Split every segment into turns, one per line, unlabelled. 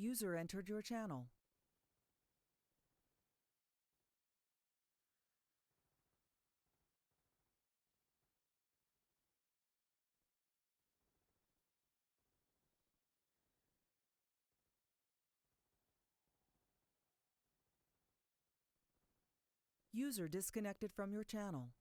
User entered your channel. User disconnected from your channel.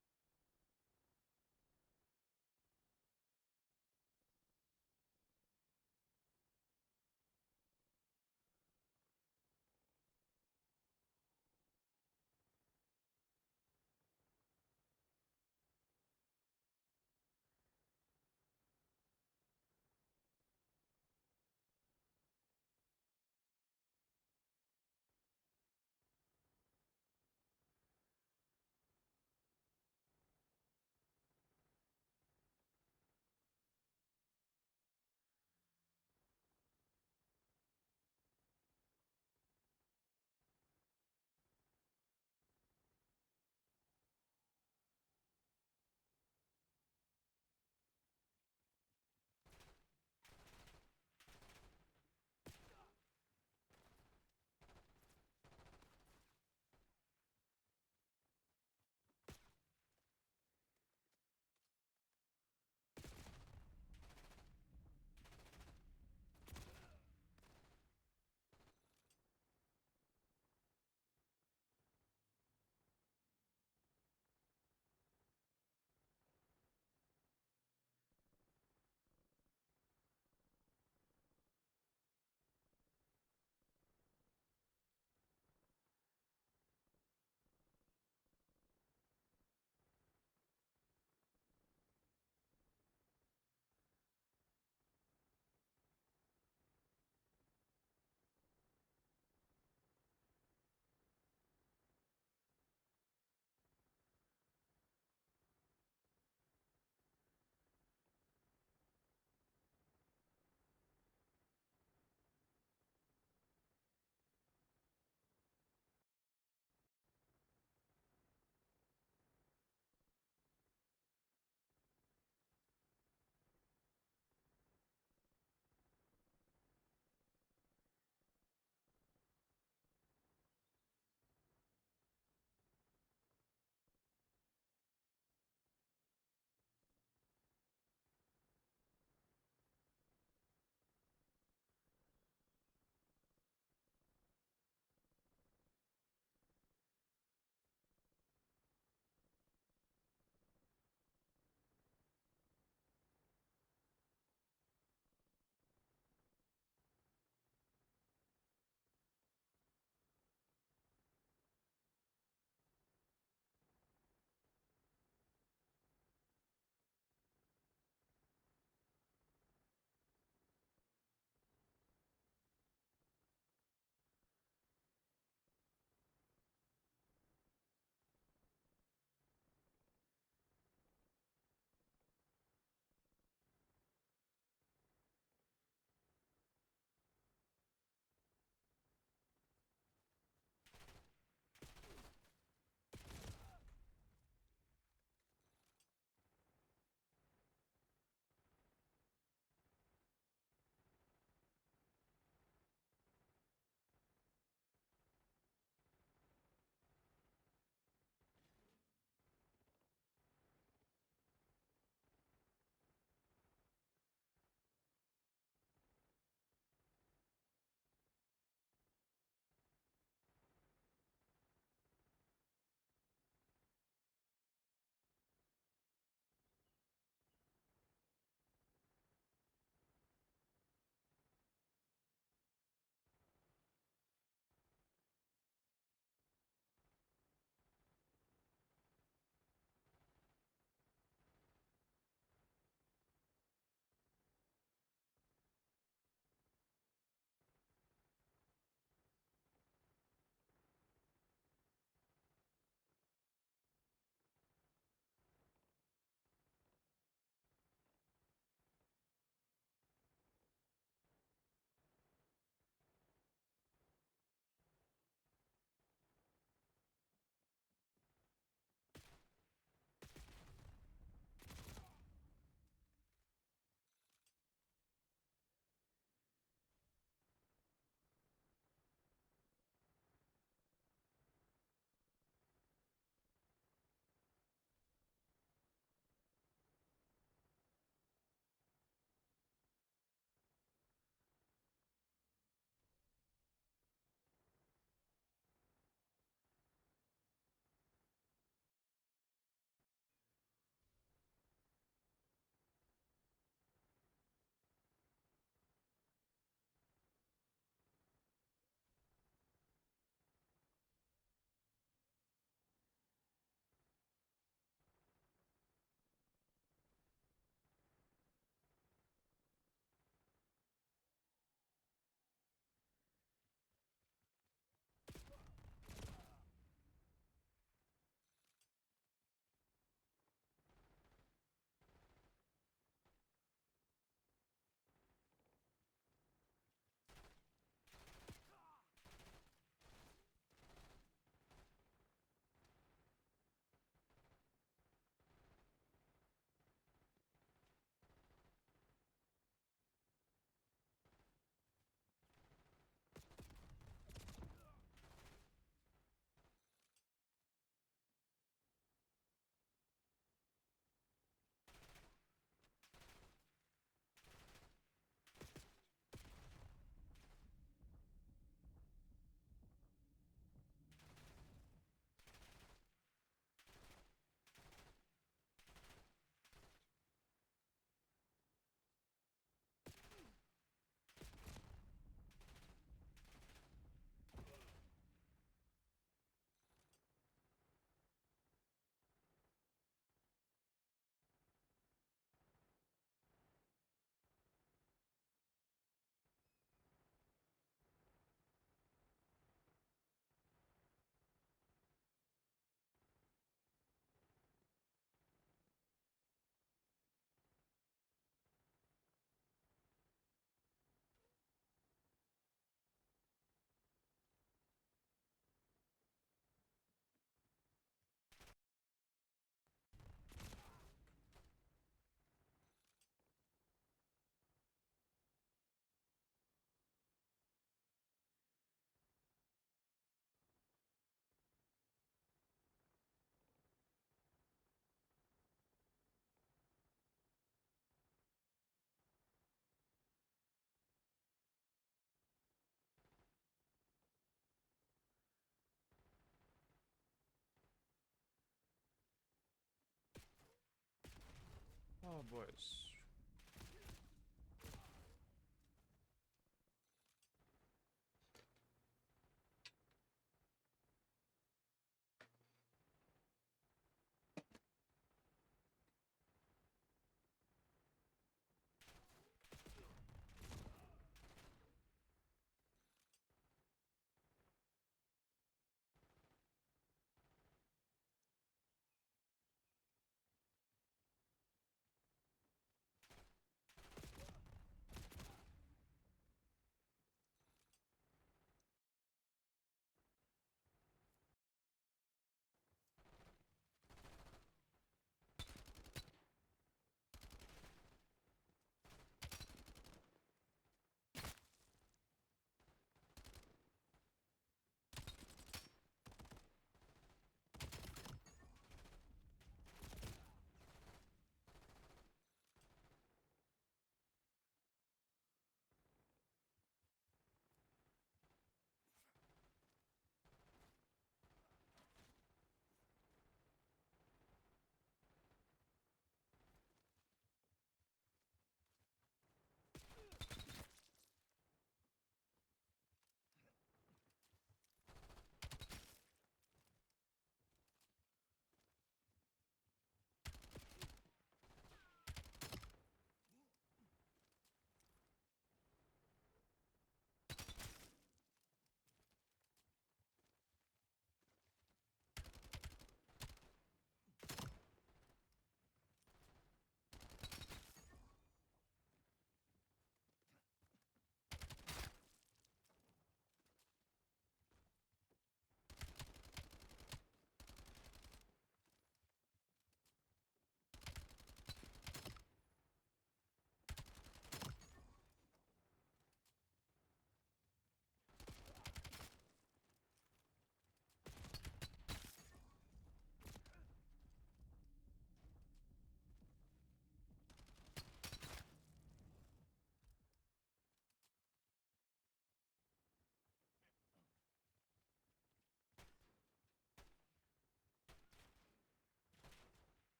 Oh, boys.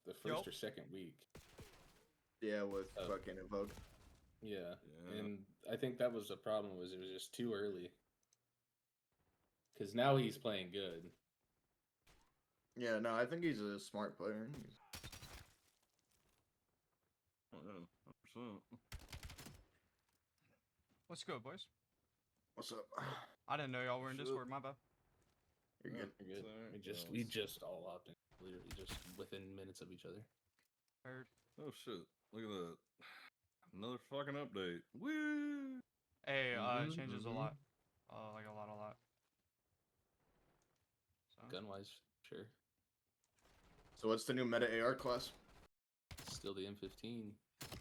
The first or second week.
Yeah, with fucking Evoke.
Yeah, and I think that was the problem. Was it was just too early. Because now he's playing good.
Yeah, no, I think he's a smart player.
Oh, yeah, 100%.
Let's go, boys.
What's up?
I didn't know y'all were in Discord. My bad.
You're good.
We're good.
Alright,
We just all hopped in, literally just within minutes of each other.
Heard.
Oh shit! Look at that. Another fucking update. Woo!
Hey, it changes a lot. Like a lot. So.
Gun wise, sure.
So what's the new meta AR class?
Still the M15.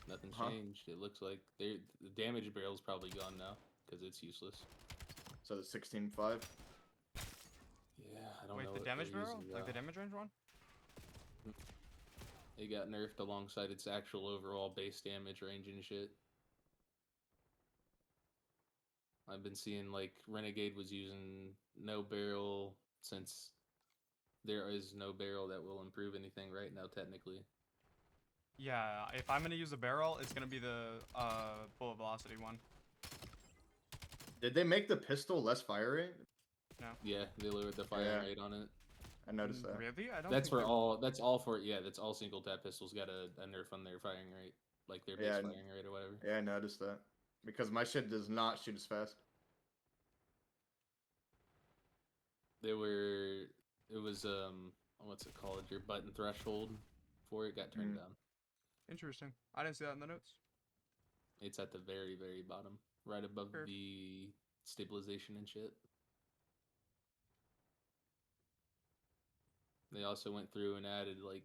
Nothing's changed. It looks like the damage barrel's probably gone now because it's useless.
So the 16.5.
Yeah, I don't know.
Wait, the
what
damage
they're
barrel?
using
Like the
now.
damage range one?
It got nerfed alongside its actual overall base damage range and shit. I've been seeing like Renegade was using no barrel since there is no barrel that will improve anything right now technically.
Yeah, if I'm gonna use a barrel, it's gonna be the bullet velocity one.
Did they make the pistol less fire rate?
No.
Yeah, they lowered the fire rate on it.
I noticed that.
Really? I don't.
That's
think
for all. That's all for that's all single tap pistols got a nerf on their firing rate, like their base firing rate or whatever.
Yeah, I noticed that. because my shit does not shoot as fast.
There were, it was what's it called? Your button threshold for it got turned down.
Interesting. I didn't see that in the notes.
It's at the very, very bottom, right above
Sure.
the stabilization and shit. They also went through and added like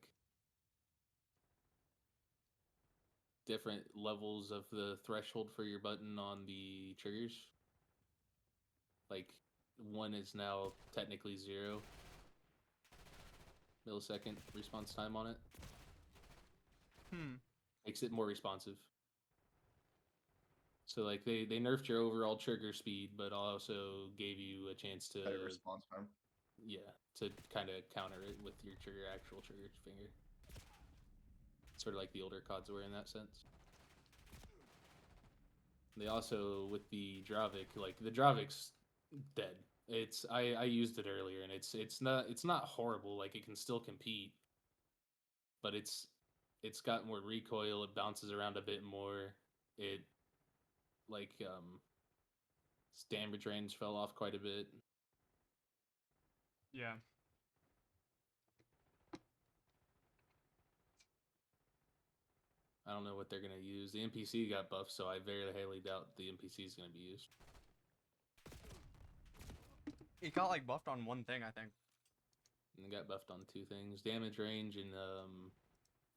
different levels of the threshold for your button on the triggers. Like 1 is now technically 0 millisecond response time on it. Makes it more responsive. So like they nerfed your overall trigger speed, but also gave you a chance to
Better response time.
to kind of counter it with your actual trigger finger. Sort of like the older CODs were in that sense. They also, with the Dravik, like the Dravik's dead. It's I used it earlier and it's not horrible, like it can still compete. But it's got more recoil, it bounces around a bit more. It like its damage range fell off quite a bit.
Yeah.
I don't know what they're gonna use. The NPC got buffed, so I very highly doubt the NPC is gonna be used.
It got like buffed on one thing, I think.
And it got buffed on 2 things: damage range and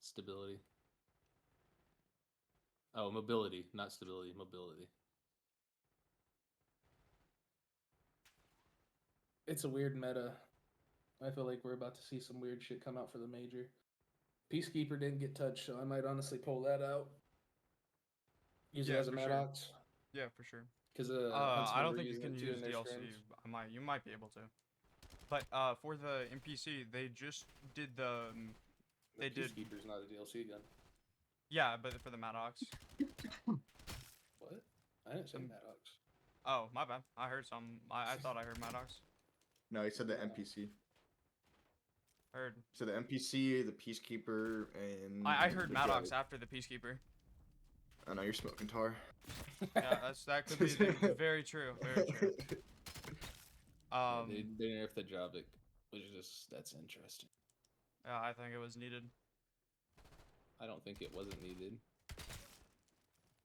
stability. Oh, mobility, not stability, mobility. It's a weird meta. I feel like we're about to see some weird shit come out for the major. Peacekeeper didn't get touched, so I might honestly pull that out. Use it
Yeah,
as a
for sure.
Maddox.
Yeah, for sure.
Because
I don't think you can use DLC. You might be able to. But for the NPC, they just did the. They did.
Peacekeeper's not a DLC gun.
Yeah, but for the Maddox.
What? I didn't say Maddox.
Oh, my bad. I heard some. I thought I heard Maddox.
No, he said the NPC.
Heard.
So the NPC, the Peacekeeper, and
I heard
the
Maddox
Dravik.
after the Peacekeeper.
I know you're smoking tar.
Yeah, that could be very true. Very true.
They nerfed the Dravik, which is that's interesting.
Yeah, I think it was needed.
I don't think it wasn't needed.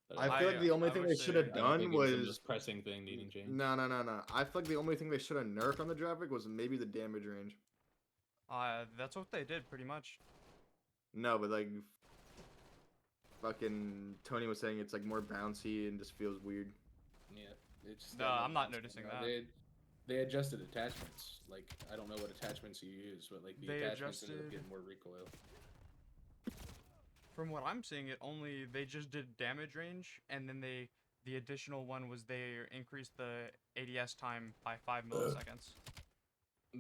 But
I feel like the only
I
thing
wish
they should
they-
have
I don't
done
think it was the
was
most pressing thing needing change.
no. I feel like the only thing they should have nerfed on the Dravik was maybe the damage range.
That's what they did pretty much.
No, but like, fucking Tony was saying it's like more bouncy and just feels weird.
Yeah, it's just
No,
got
I'm not
bounce
noticing
going on.
that.
They adjusted attachments. Like I don't know what attachments you use, but like the
They
attachments ended up
adjusted-
getting more recoil.
From what I'm seeing, they just did damage range, and then the additional one was they increased the ADS time by 5 milliseconds.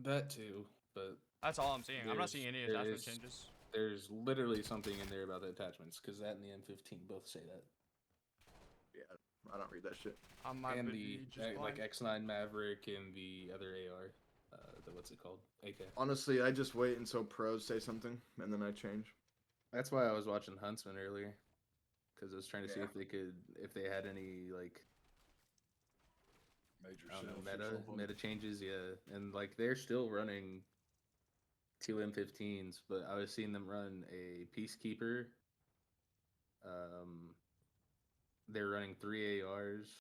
That too, but
That's all I'm seeing. I'm not
There's-
seeing any
there
attachment
is-
changes.
there's literally something in there about the attachments because that and the M15 both say that.
Yeah, I don't read that shit.
I might
And
be
the
just
like
blind.
X9 Maverick and the other AR, what's it called? AK.
Honestly, I just wait until pros say something and then I change.
That's why I was watching Huntsman earlier, because I was trying to see
Yeah.
if they had any like
Major
I don't know,
shells or something.
meta changes, yeah, and like they're still running 2 M15s, but I was seeing them run a Peacekeeper. They're running 3 ARs.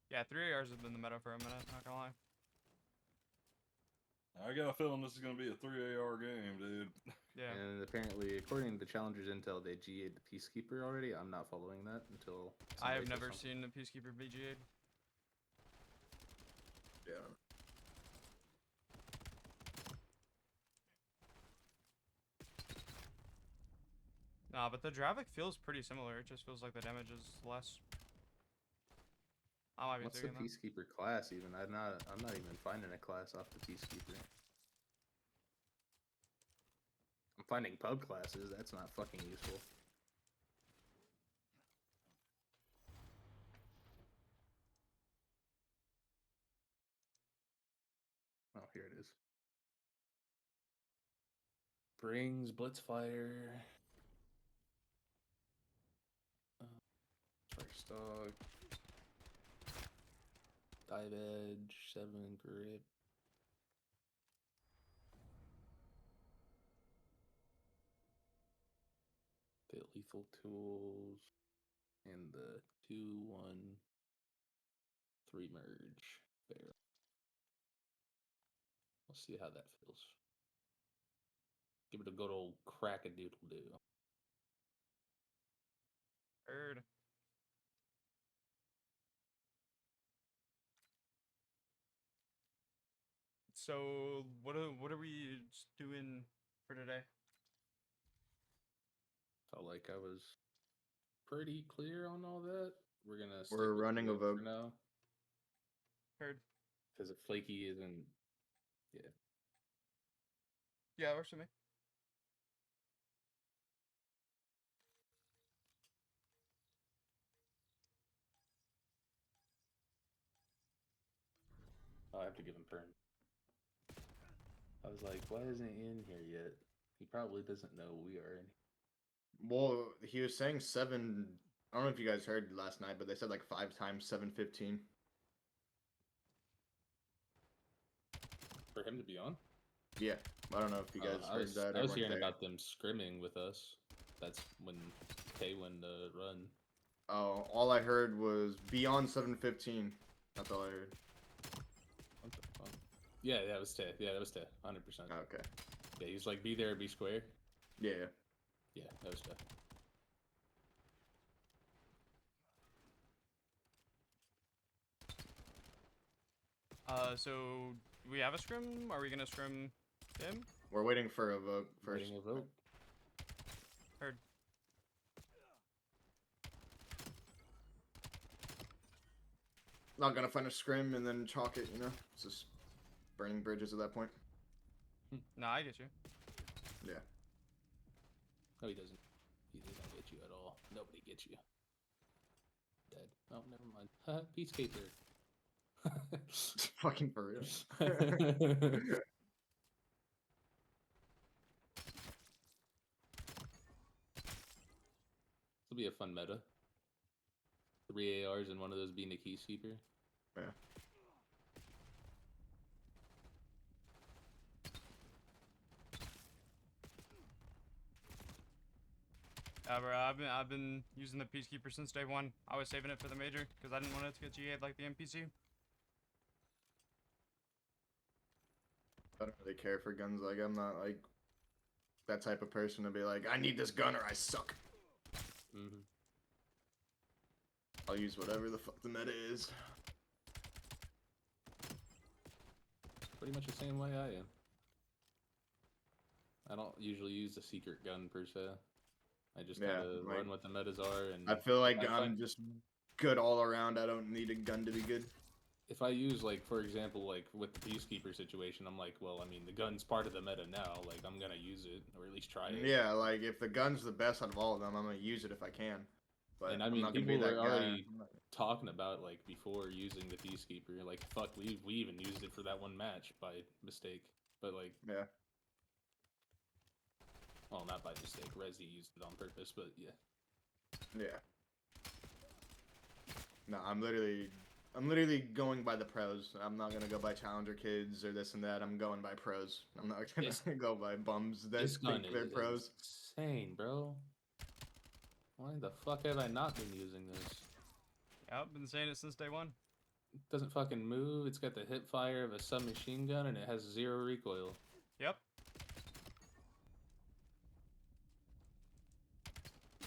Yeah, 3 ARs have been the meta for a minute. Not gonna lie.
I got a feeling this is gonna be a 3 AR game, dude.
Yeah.
And apparently, according to Challengers Intel, they GA'd the Peacekeeper already. I'm not following that until.
I have
somebody says
never
something.
seen a Peacekeeper BGA'd.
Yeah.
Nah, but the Dravik feels pretty similar. It just feels like the damage is less. I might be
What's the
thinking that.
Peacekeeper class even? I'm not even finding a class off the Peacekeeper. I'm finding pub classes. That's not fucking useful. Oh, here it is. Brings Blitzfire. First dog. Dive edge, 7 grip. The lethal tools. And the 2-1-3 merge barrel. We'll see how that feels. Give it a good old crack-a-doodle-doo.
Heard. So what are we doing for today?
Felt like I was pretty clear on all that. We're gonna stick
We're
with the
running a vote.
for now
Heard.
because if Flaky isn't, yeah.
Yeah, it works for me.
I have to give him perm. I was like, why isn't he in here yet? He probably doesn't know we are in.
Well, he was saying 7. I don't know if you guys heard last night, but they said like 5 times 7:15.
For him to be on?
Yeah, I don't know if you guys
I
heard
was,
that.
I
or
was
weren't
hearing
there.
about them scrimming with us. That's when Tay went to run.
Oh, all I heard was beyond 7:15. That's all I heard.
What the fuck? Yeah, that was Tay. Yeah, that was Tay. 100%.
Okay.
Yeah, he's like, be there, be square.
Yeah.
Yeah, that was Tay.
So do we have a scrim? Are we gonna scrim him?
We're waiting for a vote first.
Waiting a vote.
Heard.
Not gonna find a scrim and then chalk it, you know? It's just burning bridges at that point.
Nah, I get you.
Yeah.
No, he doesn't. He doesn't get you at all. Nobody gets you. Dead. Oh, never mind. Peacekeeper.
Fucking for real.
This'll be a fun meta. 3 ARs and one of those being a Peacekeeper.
Yeah.
Yeah, bro, I've been using the Peacekeeper since day one. I was saving it for the major because I didn't want it to get GA'd like the NPC.
I don't really care for guns. Like, I'm not like that type of person to be like, I need this gun or I suck.
Mm-hmm.
I'll use whatever the fuck the meta is.
Pretty much the same way I am. I don't usually use a secret gun per se. I just
Yeah,
kind of
like-
run what the metas are, and
I feel like
I
I'm
find-
just good all around. I don't need a gun to be good.
if I use, like, for example, like with the Peacekeeper situation, I'm like, well, I mean, the gun's part of the meta now. Like, I'm gonna use it or at least try it.
Yeah, like if the gun's the best out of all of them, I'm gonna use it if I can. But
And I
I'm
mean,
not gonna be
people
that
were
guy.
already talking about, like, before using the Peacekeeper. Like, fuck, we even used it for that one match by mistake. But, like,
Yeah.
well, not by mistake. Resi used it on purpose, but yeah.
Yeah. No, I'm literally going by the pros. I'm not gonna go by challenger kids or this and that. I'm going by pros. I'm not gonna
This-
go by bums that
This gun
think they're
is
pros.
insane, bro. Why the fuck have I not been using this?
Yeah, I've been saying it since day one.
It doesn't fucking move. It's got the hip fire of a submachine gun, and it has 0 recoil.
Yep.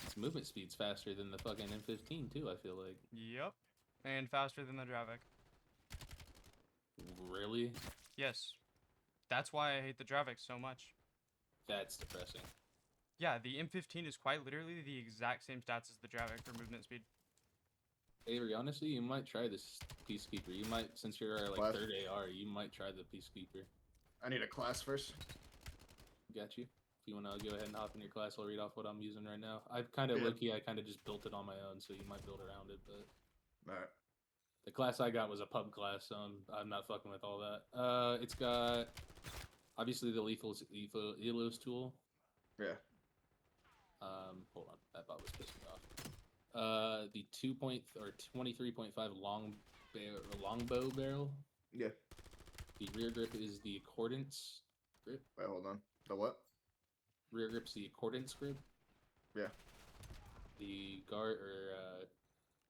Its movement speed's faster than the fucking M15 too. I feel like.
Yep. And faster than the Dravik.
Really?
Yes. That's why I hate the Dravik so much.
That's depressing.
Yeah, the M15 is quite literally the exact same stats as the Dravik for movement speed.
Avery, honestly, you might try this Peacekeeper. You might, since you're like
Class.
3rd AR, you might try the Peacekeeper.
I need a class first.
Got you. If you want to go ahead and hop in your class, I'll read off what I'm using right now. I've kind of
Yeah.
low-key, I kind of just built it on my own, so you might build around it, but
Alright.
the class I got was a pub class, so I'm not fucking with all that. It's got obviously the Elos tool.
Yeah.
Hold on, that bot was pissing me off. The 23.5 longbow barrel.
Yeah.
The rear grip is the accordance grip.
Wait, hold on. The what?
Rear grip's the accordance grip.
Yeah.
The guard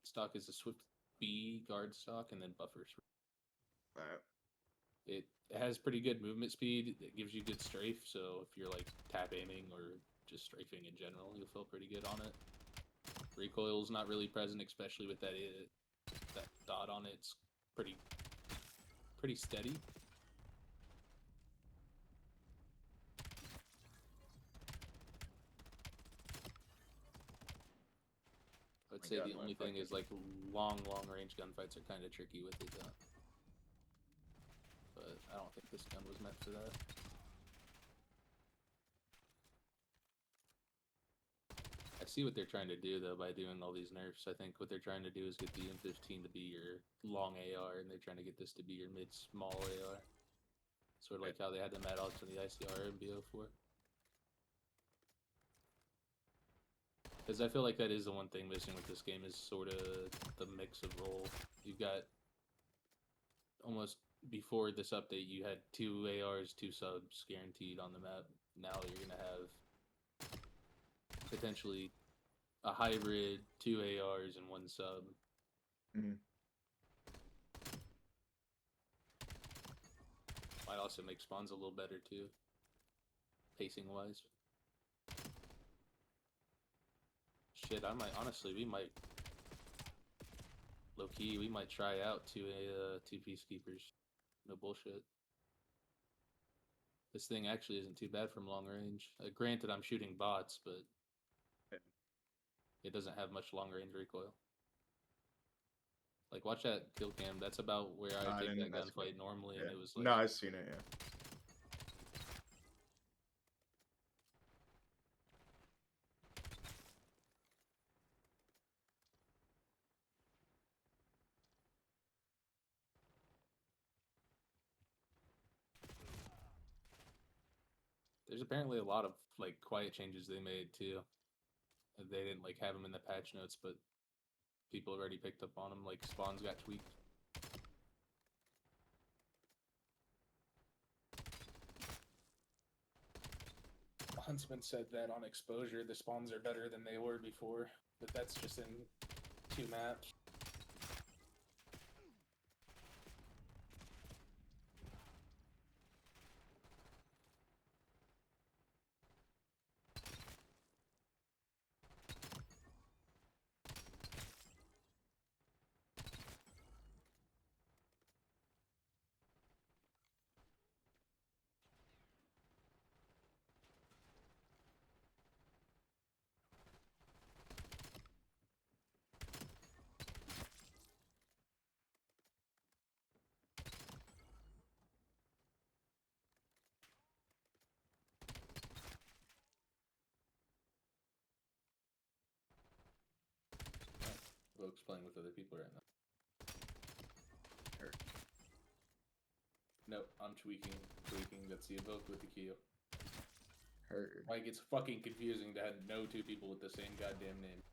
stock is the Swift B guard stock, and then buffers.
Alright.
It has pretty good movement speed. It gives you good strafe, so if you're like tap aiming or just strafing in general, you'll feel pretty good on it. Recoil's not really present, especially with that dot on it. It's pretty steady. I'd say the only thing is like long range gunfights are kind of tricky with it, though. But I don't think this gun was meant for that. I see what they're trying to do though by doing all these nerfs. I think what they're trying to do is get the M15 to be your long AR, and they're trying to get this to be your mid-small AR. Sort of like how they had the Maddox and the ICR in BO4. Because I feel like that is the one thing missing with this game is sort of the mix of role. You've got almost before this update, you had 2 ARs, 2 subs guaranteed on the map. Now you're gonna have potentially a hybrid, 2 ARs and 1 sub.
Mhm.
Might also make spawns a little better too, pacing wise. Shit, we might low key, we might try out 2 peacekeepers. No bullshit. This thing actually isn't too bad from long range. Granted, I'm shooting bots, but it doesn't have much long range recoil. Like, watch that kill cam. That's about where I take that gunfight normally, and it was like...
No, I've seen it, yeah.
There's apparently a lot of, like, quiet changes they made, too. They didn't, like, have them in the patch notes, but people already picked up on them. Like, spawns got tweaked. Huntsman said that on exposure, the spawns are better than they were before, but that's just in 2 maps. Voke's playing with other people right now. No, I'm tweaking. That's the evoke with the Kyo.
Heard.
Like, it's fucking confusing to know 2 people with the same goddamn name.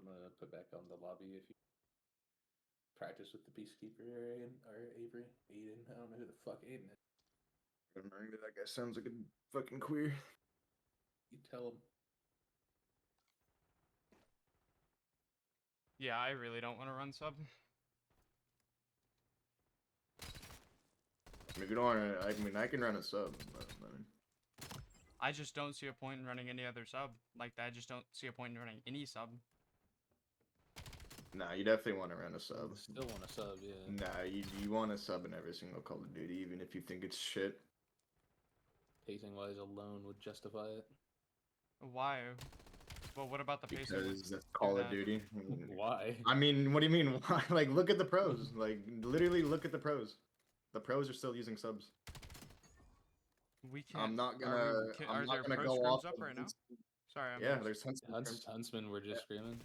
I'm gonna put back on the lobby if you practice with the Peacekeeper or Avery. Aiden. I don't know who the fuck Aiden is.
That guy sounds like a fucking queer.
You tell him.
Yeah, I really don't want to run sub.
I mean, if you don't want to, I mean, I can run a sub, but I mean,
I just don't see a point in running any other sub. Like, I just don't see a point in running any sub.
nah, you definitely want to run a sub.
Still want a sub, yeah.
Nah, you want a sub in every single Call of Duty, even if you think it's shit.
Pacing wise alone would justify it.
Why? Well, what about the pacing?
Because that's Call of Duty.
Why?
I mean, what do you mean? Why? Like, look at the pros. Like, literally look at the pros. The pros are still using subs.
We can't.
I'm not gonna.
Are
I'm
there
not gonna
pro
go
scrims
off
up
of
right now?
this-
Sorry, I'm
Yeah,
lost.
there's Huntsman.
Huntsman were just screaming.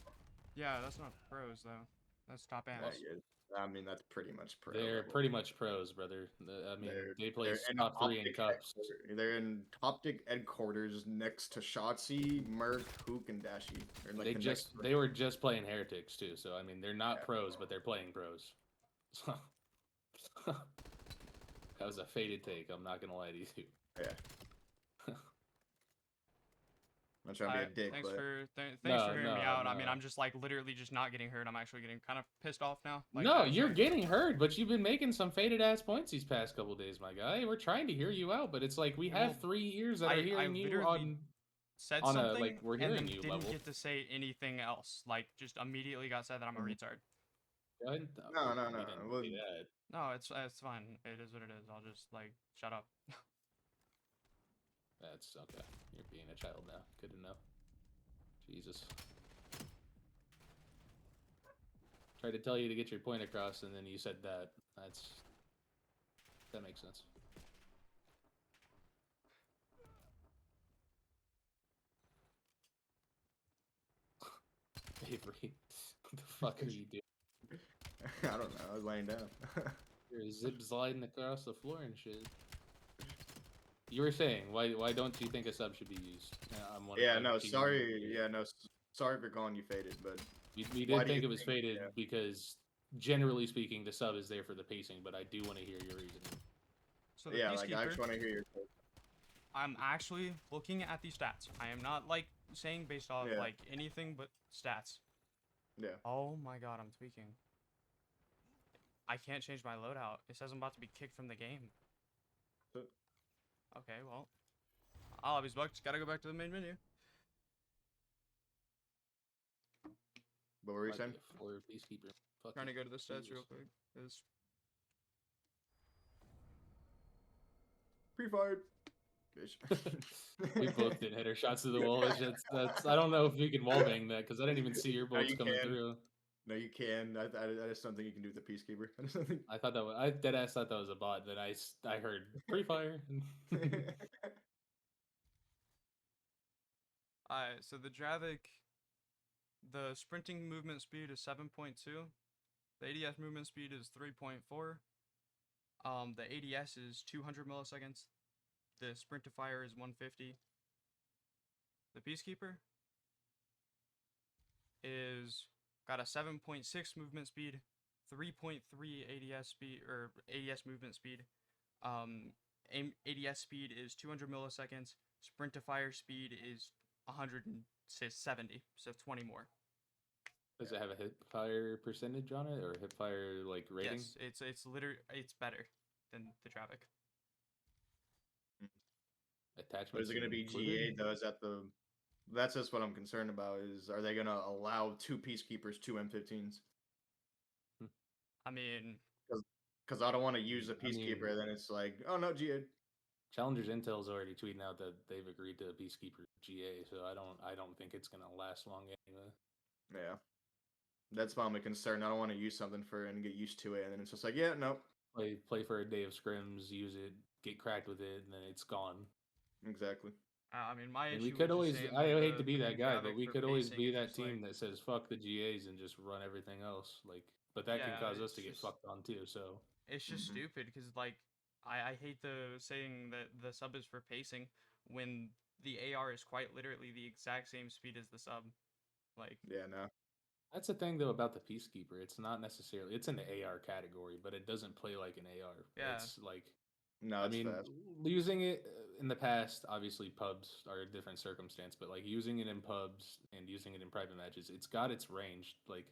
Yeah, that's not pros though. That's top
Yeah,
ends.
I mean, that's pretty much pro.
They're
level.
pretty much pros, brother. I mean, they play
They're in
top 3 in
Optic
cups.
They're in Optic headquarters next to Shotzi, Merc, Hook, and Dashi. They're like
They were just playing Heretics too, so I mean they're not
Yeah.
pros, but they're playing pros. So that was a faded take. I'm not gonna lie to you.
Yeah. I'm not trying to be a dick,
Thanks
but
thanks
No,
for hearing me
no,
out. I mean,
no.
I'm just like literally just not getting hurt. I'm actually getting kind of pissed off now. Like,
No,
I'm
you're
sorry.
getting hurt, but you've been making some faded ass points these past couple days, my guy. We're trying to hear you out, but it's like we have
Well,
3 years that are
I
hearing you
literally
on
said
on a,
something
like, we're
and
hearing
then
you
didn't
level.
get to say anything else. Like, just immediately got said that I'm a
Mhm.
retard.
Go ahead.
No,
we
no,
didn't
well,
do that.
No, it's fine. It is what it is. I'll just like shut up.
That's okay. You're being a child now. Good to know. Jesus. Tried to tell you to get your point across, and then you said that. That makes sense. Avery, what the fuck are you doing?
I don't know. I was laying down.
You're zip sliding across the floor and shit. You were saying why don't you think a sub should be used? I'm wondering,
yeah,
I'm
no,
keen to
sorry.
hear.
Yeah, no, sorry for calling you faded, but
We
why
did
do
think
you
it was
think-
faded
yeah.
because generally speaking, the sub is there for the pacing, but I do want to hear your reasoning.
So the
yeah, like I
Peacekeeper,
just want to hear your take.
I'm actually looking at the stats. I am not like saying based off
Yeah.
like anything but stats.
Yeah.
Oh my god, I'm tweaking. I can't change my loadout. It says I'm about to be kicked from the game.
So-
Okay, well, I'll have his bucks. Gotta go back to the main menu.
What were you
Might
saying?
be a 4 peacekeeper. Fuck
Trying to
it.
go to the stats
Jesus.
real quick. 'Cause
Pre-fired. Bitch.
We both did header shots to the wall. It's just, I don't know if we can wallbang that because I didn't even see your
No,
bolts
you
coming
can.
through.
No, you can. I just don't think you can do the Peacekeeper. I just don't think.
I thought that was, I deadass thought that was a bot. Then I heard pre-fire.
Alright, so the Dravik, the sprinting movement speed is 7.2. The ADS movement speed is 3.4. The ADS is 200 milliseconds. The sprint to fire is 150. The Peacekeeper is got a 7.6 movement speed, 3.3 ADS speed or ADS movement speed. ADS speed is 200 milliseconds. Sprint to fire speed is 170, so 20 more.
Does it have a hip fire percentage on it or hip fire like rating?
Yes, it's literally it's better than the Dravik.
Attachments.
But is it going to be
included?
GA though? Is that the? That's just what I'm concerned about. Is are they going to allow 2 Peacekeepers, 2 M15s?
I mean,
Because I don't want to use a
I mean-
Peacekeeper, then it's like, oh no, GA.
Challengers Intel's already tweeting out that they've agreed to Peacekeeper GA, so I don't think it's gonna last long anyway.
Yeah. That's why I'm concerned. I don't want to use something for it and get used to it, and then it's just like, yeah, nope.
Play for a day of scrims, use it, get cracked with it, and then it's gone.
Exactly.
I mean, my
And
issue
we could
was
always,
just saying
I
that
hate to
the
be that guy, but
Dravik
we
for
could always
pacing
be
is
that
just,
team
like,
that says fuck the GAs and just run everything else. But that
Yeah,
can cause us
it's
to get
just-
fucked on too. So
it's just
Mhm.
stupid because like I hate the saying that the sub is for pacing when the AR is quite literally the exact same speed as the sub. Like,
Yeah, no.
that's the thing though about the Peacekeeper. It's not necessarily, it's in the AR category, but it doesn't play like an AR.
Yeah.
It's like,
No,
I
it's
mean,
fast.
using it in the past, obviously pubs are a different circumstance, but like using it in pubs and using it in private matches, it's got its range. Like,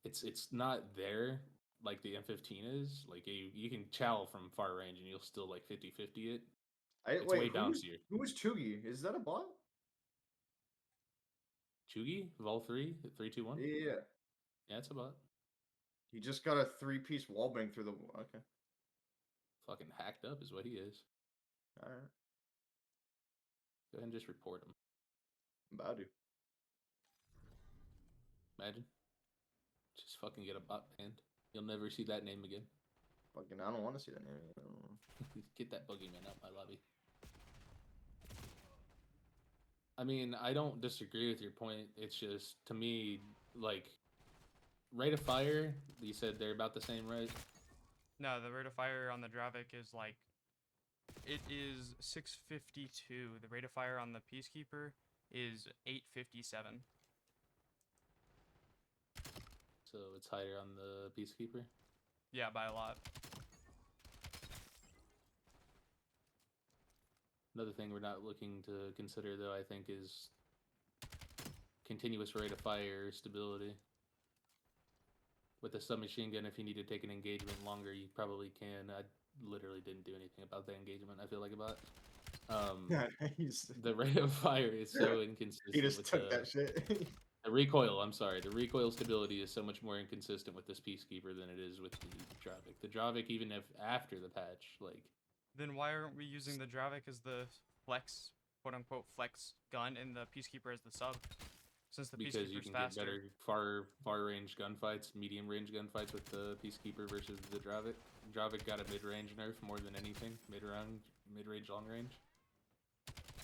it's not there like the M15 is. Like you can chow from far range and you'll still like 50-50 it. It's way bouncier.
Who is Chugi? Is that a bot?
Chugi, Vol 3, 321.
Yeah.
Yeah, it's a bot.
He just got a 3-piece wallbang through the. Okay.
Fucking hacked up is what he is.
All right.
Go ahead and just report him.
About to.
Imagine. Just fucking get a bot banned. You'll never see that name again.
Fucking, I don't want to see that name. I don't know.
Get that boogeyman out my lobby. I mean, I don't disagree with your point. It's just, to me, like, rate of fire, you said they're about the same, right?
No, the rate of fire on the Dravik is like, it is 652. The rate of fire on the Peacekeeper is 857.
So it's higher on the Peacekeeper.
Yeah, by a lot.
Another thing we're not looking to consider, though, I think, is continuous rate of fire stability. With a submachine gun, if you need to take an engagement longer, you probably can. I literally didn't do anything about the engagement, I feel like, about. The rate of fire is so inconsistent.
He just
with
took
the,
that shit.
the recoil, I'm sorry, the recoil stability is so much more inconsistent with this Peacekeeper than it is with the Dravik. The Dravik, even if after the patch, like,
Then why aren't we using the Dravik as the flex, quote unquote, flex gun and the Peacekeeper as the sub? Since the
because you
Peacekeeper's
can
faster.
get better far range gunfights, medium range gunfights with the Peacekeeper versus the Dravik. Dravik got a mid range nerf more than anything, mid range, long range.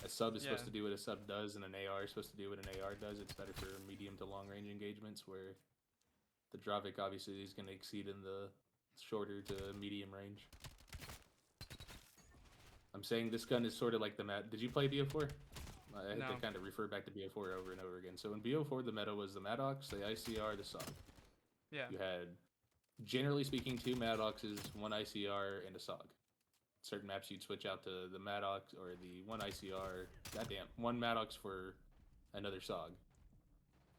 A sub is supposed
Yeah.
to do what a sub does, and an AR is supposed to do what an AR does. It's better for medium to long range engagements, where the Dravik obviously is going to exceed in the shorter to medium range. I'm saying this gun is sort of like the Did you play BO4? I had
No.
to kind of refer back to BO4 over and over again. So in BO4, the meta was the Maddox, the ICR, the SOG.
Yeah.
You had, generally speaking, 2 Maddoxes, 1 ICR, and a SOG. Certain maps you'd switch out to the Maddox or the 1 ICR. Goddamn, 1 Maddox for another SOG.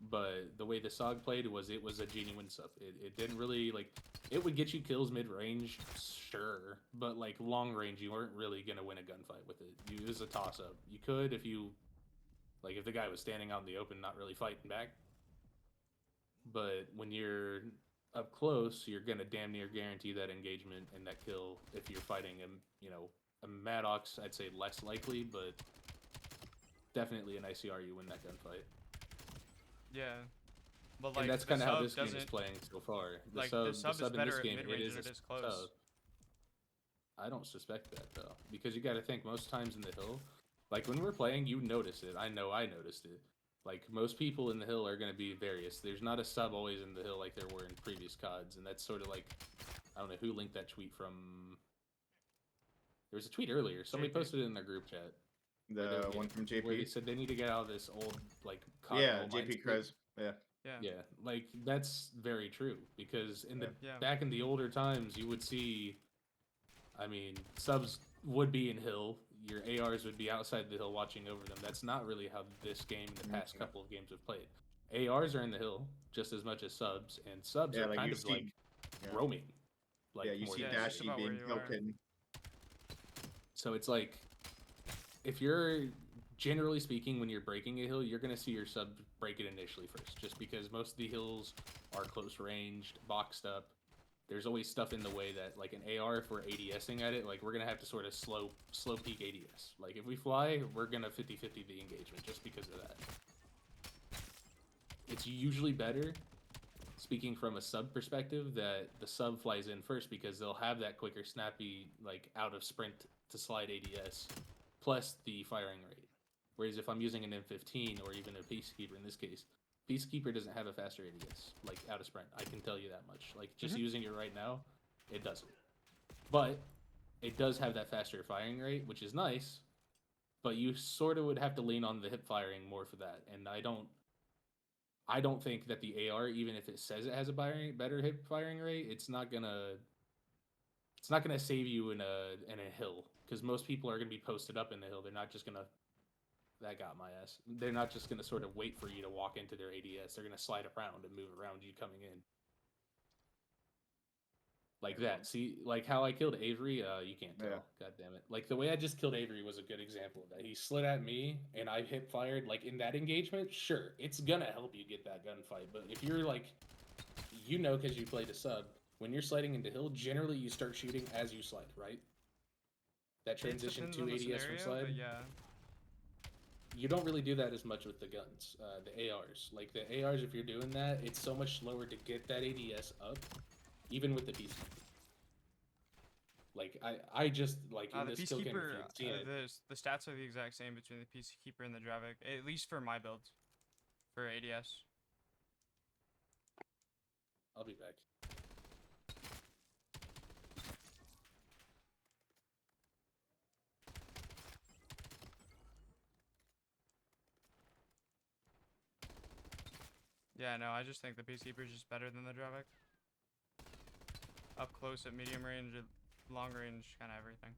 But the way the SOG played was it was a genuine sub. It didn't really, like, it would get you kills mid-range, sure, but, like, long range, you weren't really going to win a gunfight with it. It was a toss-up. You could if you, like, if the guy was standing out in the open, not really fighting back. But when you're up close, you're going to damn near guarantee that engagement and that kill if you're fighting a Maddox. I'd say less likely, but definitely an ICR, you win that gunfight.
Yeah. But like,
And that's
the
kind of how
sub
this game is
doesn't-
playing so far.
like, the sub is
in
better
this
at
game,
mid-range
it is
than
a
it is close.
sub. I don't suspect that, though, because you got to think most times in the hill, like when we're playing, you notice it. I know I noticed it. Like most people in the hill are going to be various. There's not a sub always in the hill like there were in previous CODs, and that's sort of like, I don't know who linked that tweet from. There was a tweet earlier. Somebody
JP.
posted it in their group chat.
The one from
Where they
JP.
said they need to get out of this old like COD
Yeah,
mole
JP
mindset.
Krez. Yeah.
Yeah.
Yeah, like that's very true because in the
Yeah.
back in the older times, you would see, I mean, subs would be in hill. Your ARs would be outside the hill watching over them. That's not really how this game and the past
Mhm.
couple of games have played. ARs are in the hill just as much as subs, and subs
Yeah,
are
like
kind
you
of
see-
like
Yeah.
roaming. Like
Yeah, you
more
see
than
Yeah, it's just
Dashy
about where
being
you
help
are.
hidden.
So it's like, if you're generally speaking, when you're breaking a hill, you're gonna see your sub break it initially first, just because most of the hills are close ranged, boxed up. There's always stuff in the way that, like an AR, if we're ADSing at it, like we're gonna have to sort of slow peak ADS. Like if we fly, we're gonna 50-50 the engagement just because of that. It's usually better, speaking from a sub perspective, that the sub flies in first because they'll have that quicker, snappy, like out of sprint to slide ADS, plus the firing rate. Whereas if I'm using an M15 or even a Peacekeeper in this case, Peacekeeper doesn't have a faster ADS, like out of sprint. I can tell you that much. Like just using it right now, it doesn't. But it does have that faster firing rate, which is nice. But you sort of would have to lean on the hip firing more for that, and I don't think that the AR, even if it says it has a better hip firing rate, it's not gonna save you in a hill, because most people are gonna be posted up in the hill. They're not just gonna. That got my ass. They're not just gonna sort of wait for you to walk into their ADS. They're gonna slide around and move around you coming in. Like that. See, like how I killed Avery, you can't tell.
Yeah.
God damn it. Like the way I just killed Avery was a good example of that. He slid at me and I hip fired. Like in that engagement, sure, it's gonna help you get that gunfight. But if you're like, because you played a sub, when you're sliding into hill, generally you start shooting as you slide, right? That transition
It
to
depends on the
ADS from
scenario,
slide.
but yeah.
You don't really do that as much with the guns, the ARs. Like the ARs, if you're doing that, it's so much slower to get that ADS up, even with the Peacekeeper. Like I just like in
The
this kill cam, if
Peacekeeper,
you've seen it,
the stats are the exact same between the Peacekeeper and the Dravik, at least for my builds, for ADS.
I'll be back.
Yeah, no, I just think the Peacekeeper is just better than the Dravik. Up close at medium range, at long range, kind of everything.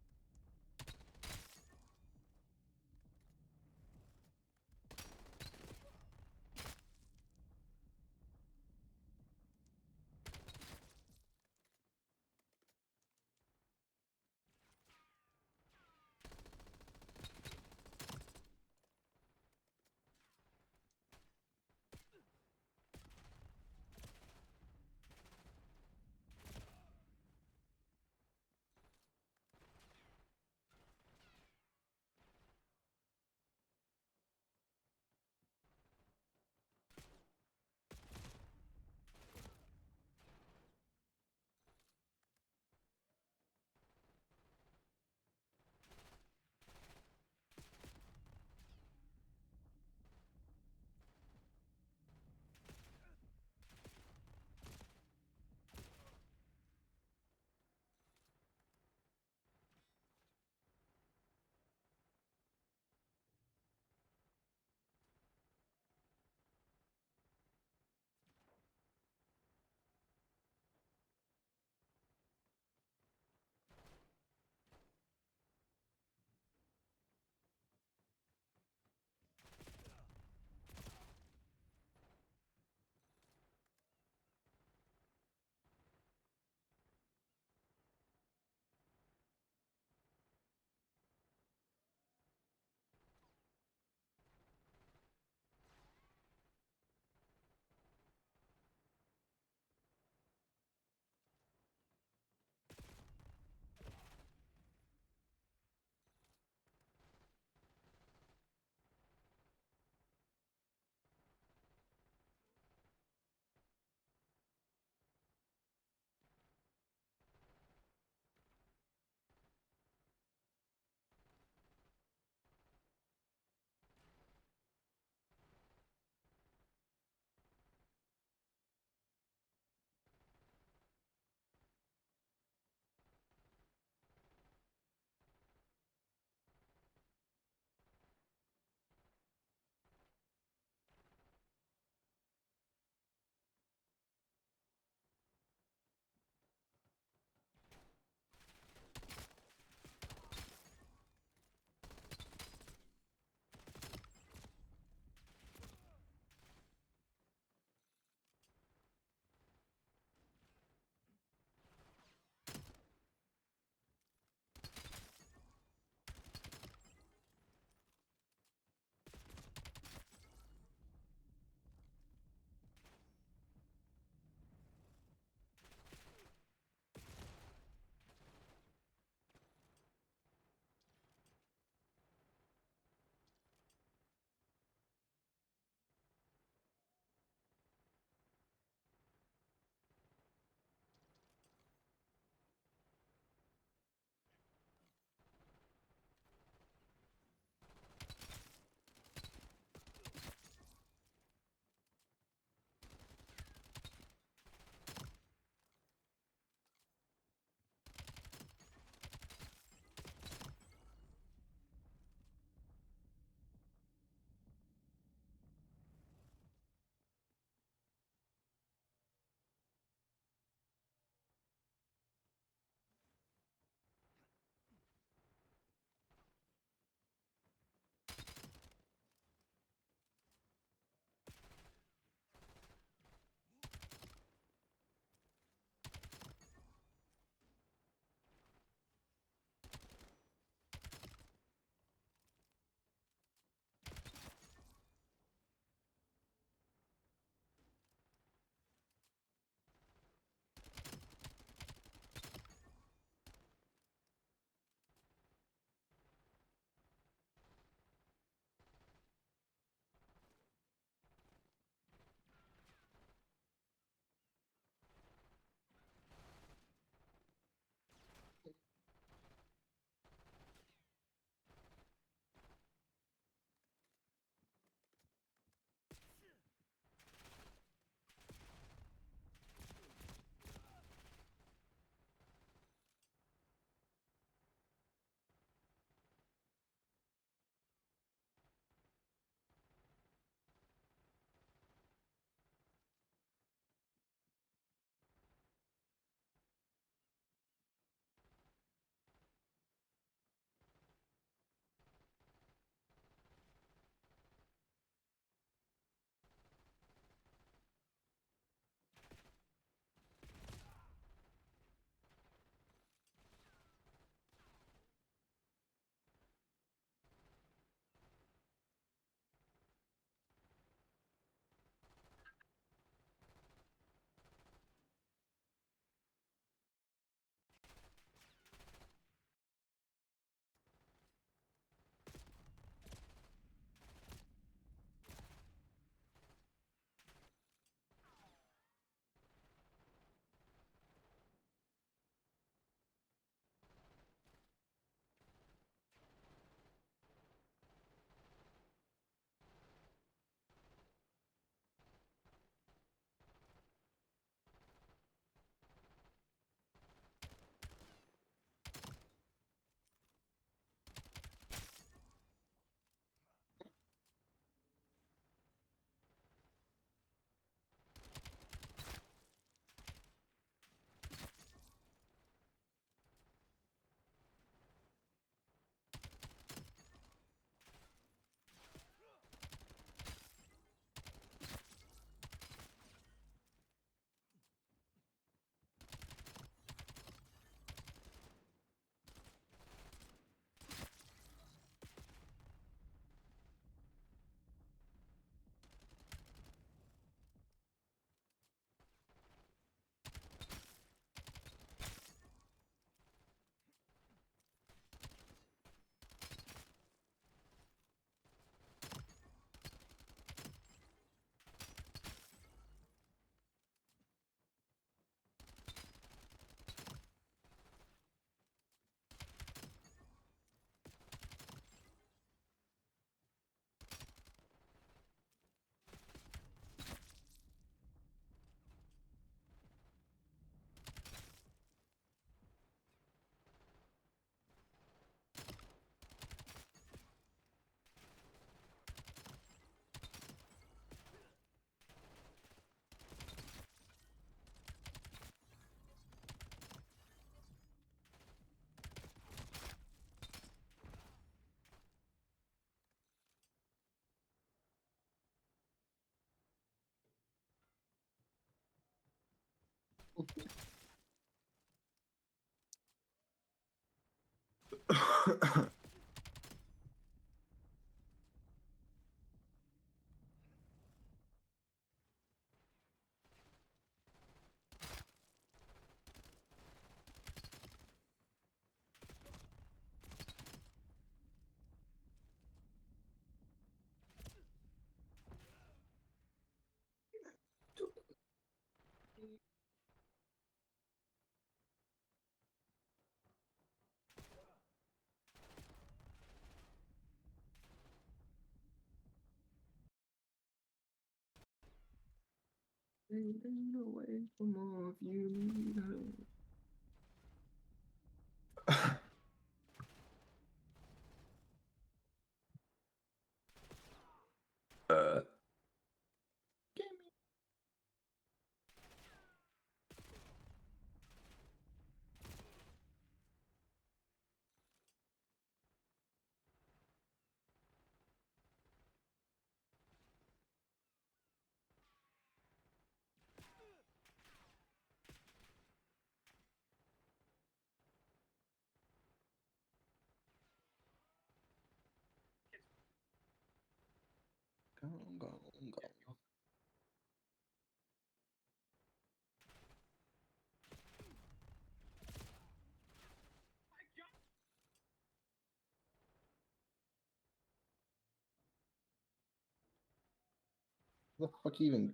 Fading away from more of you need her. Go. The fuck even?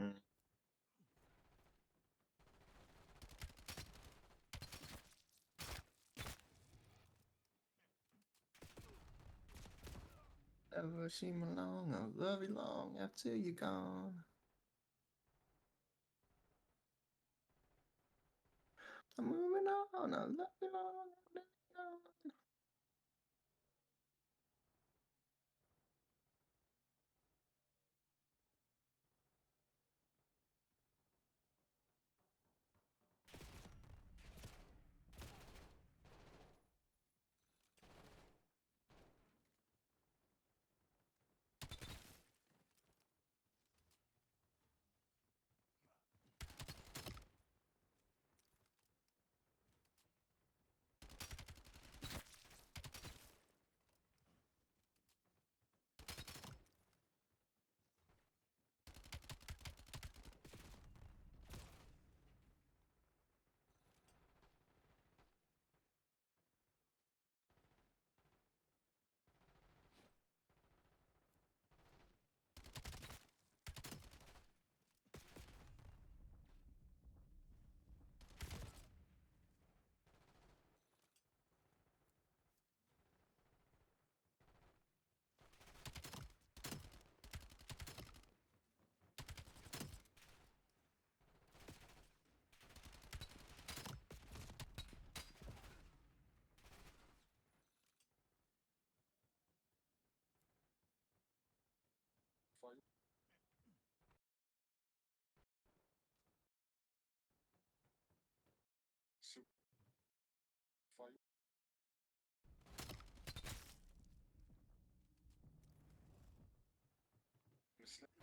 Mm. Never seem along, I'll love you long after you're gone. I'm moving on, I'll love you long after you're gone.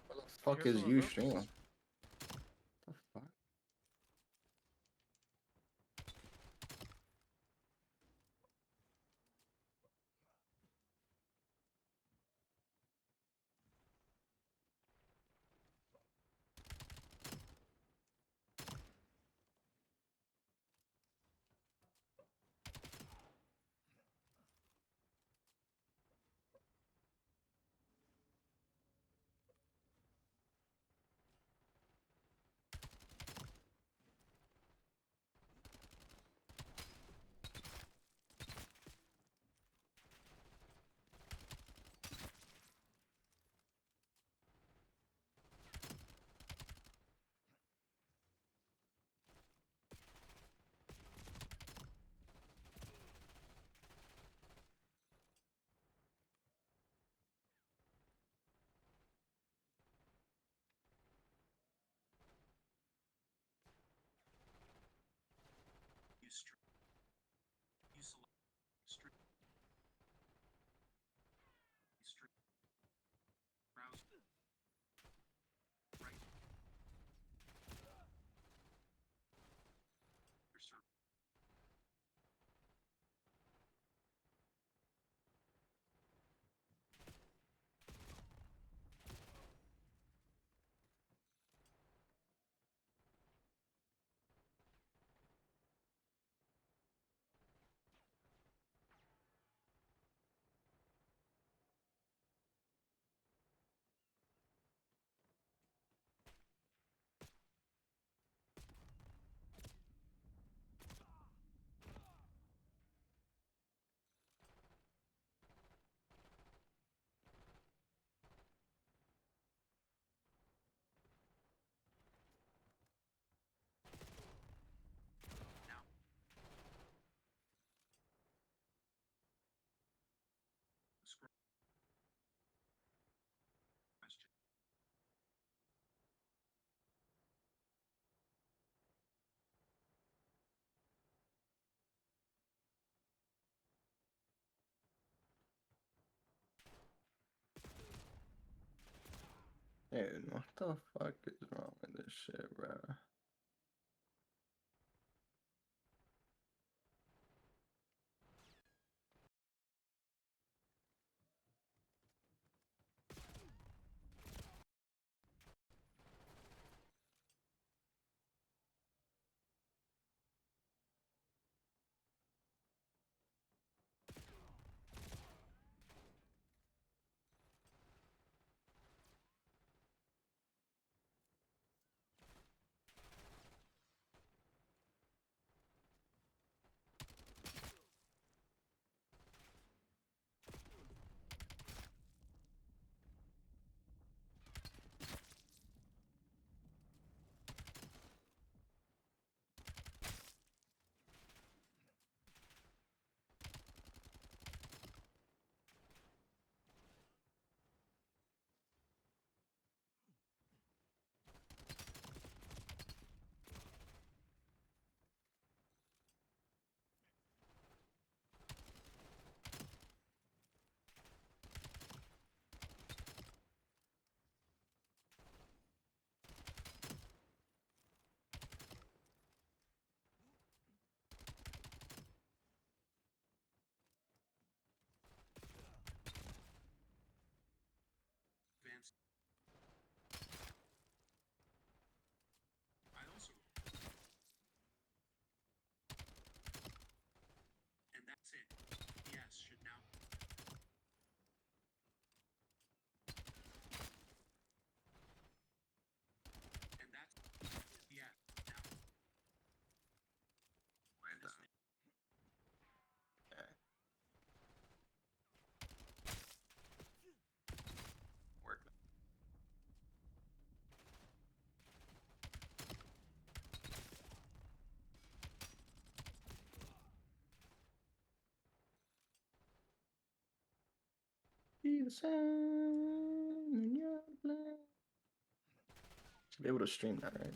What the fuck
hear
is
some
you
of those?
streaming? The fuck? Dude, what the fuck is wrong with this shit, bro? Work. Be the sun in your blood. Should be able to stream that, right?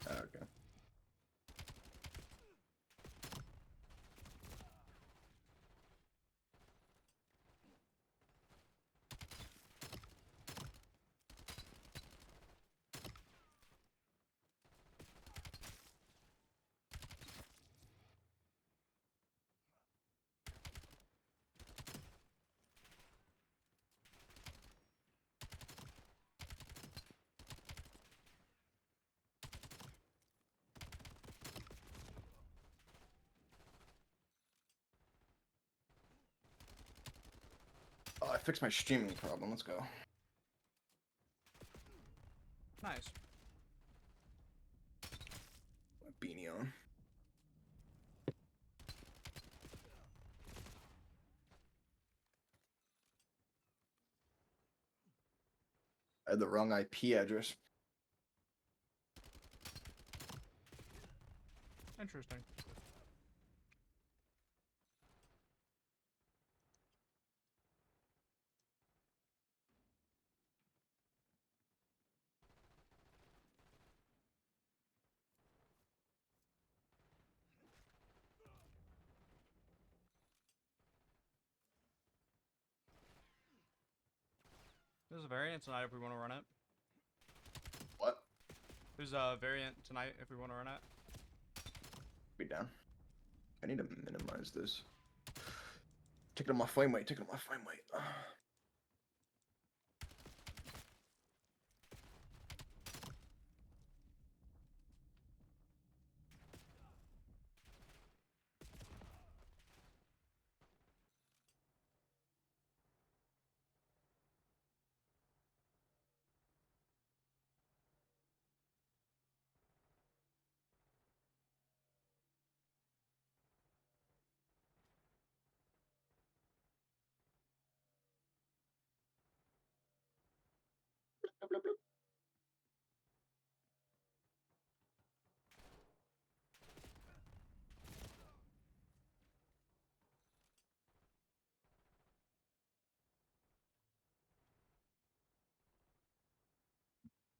Okay. Oh, I fixed my streaming problem. Let's go.
Nice.
My beanie on. I had the wrong IP address.
Interesting. There's a variant tonight if we want to run it.
What?
There's a variant tonight if we want to run it.
Be down. I need to minimize this. Take it on my frame rate. Take it on my frame rate.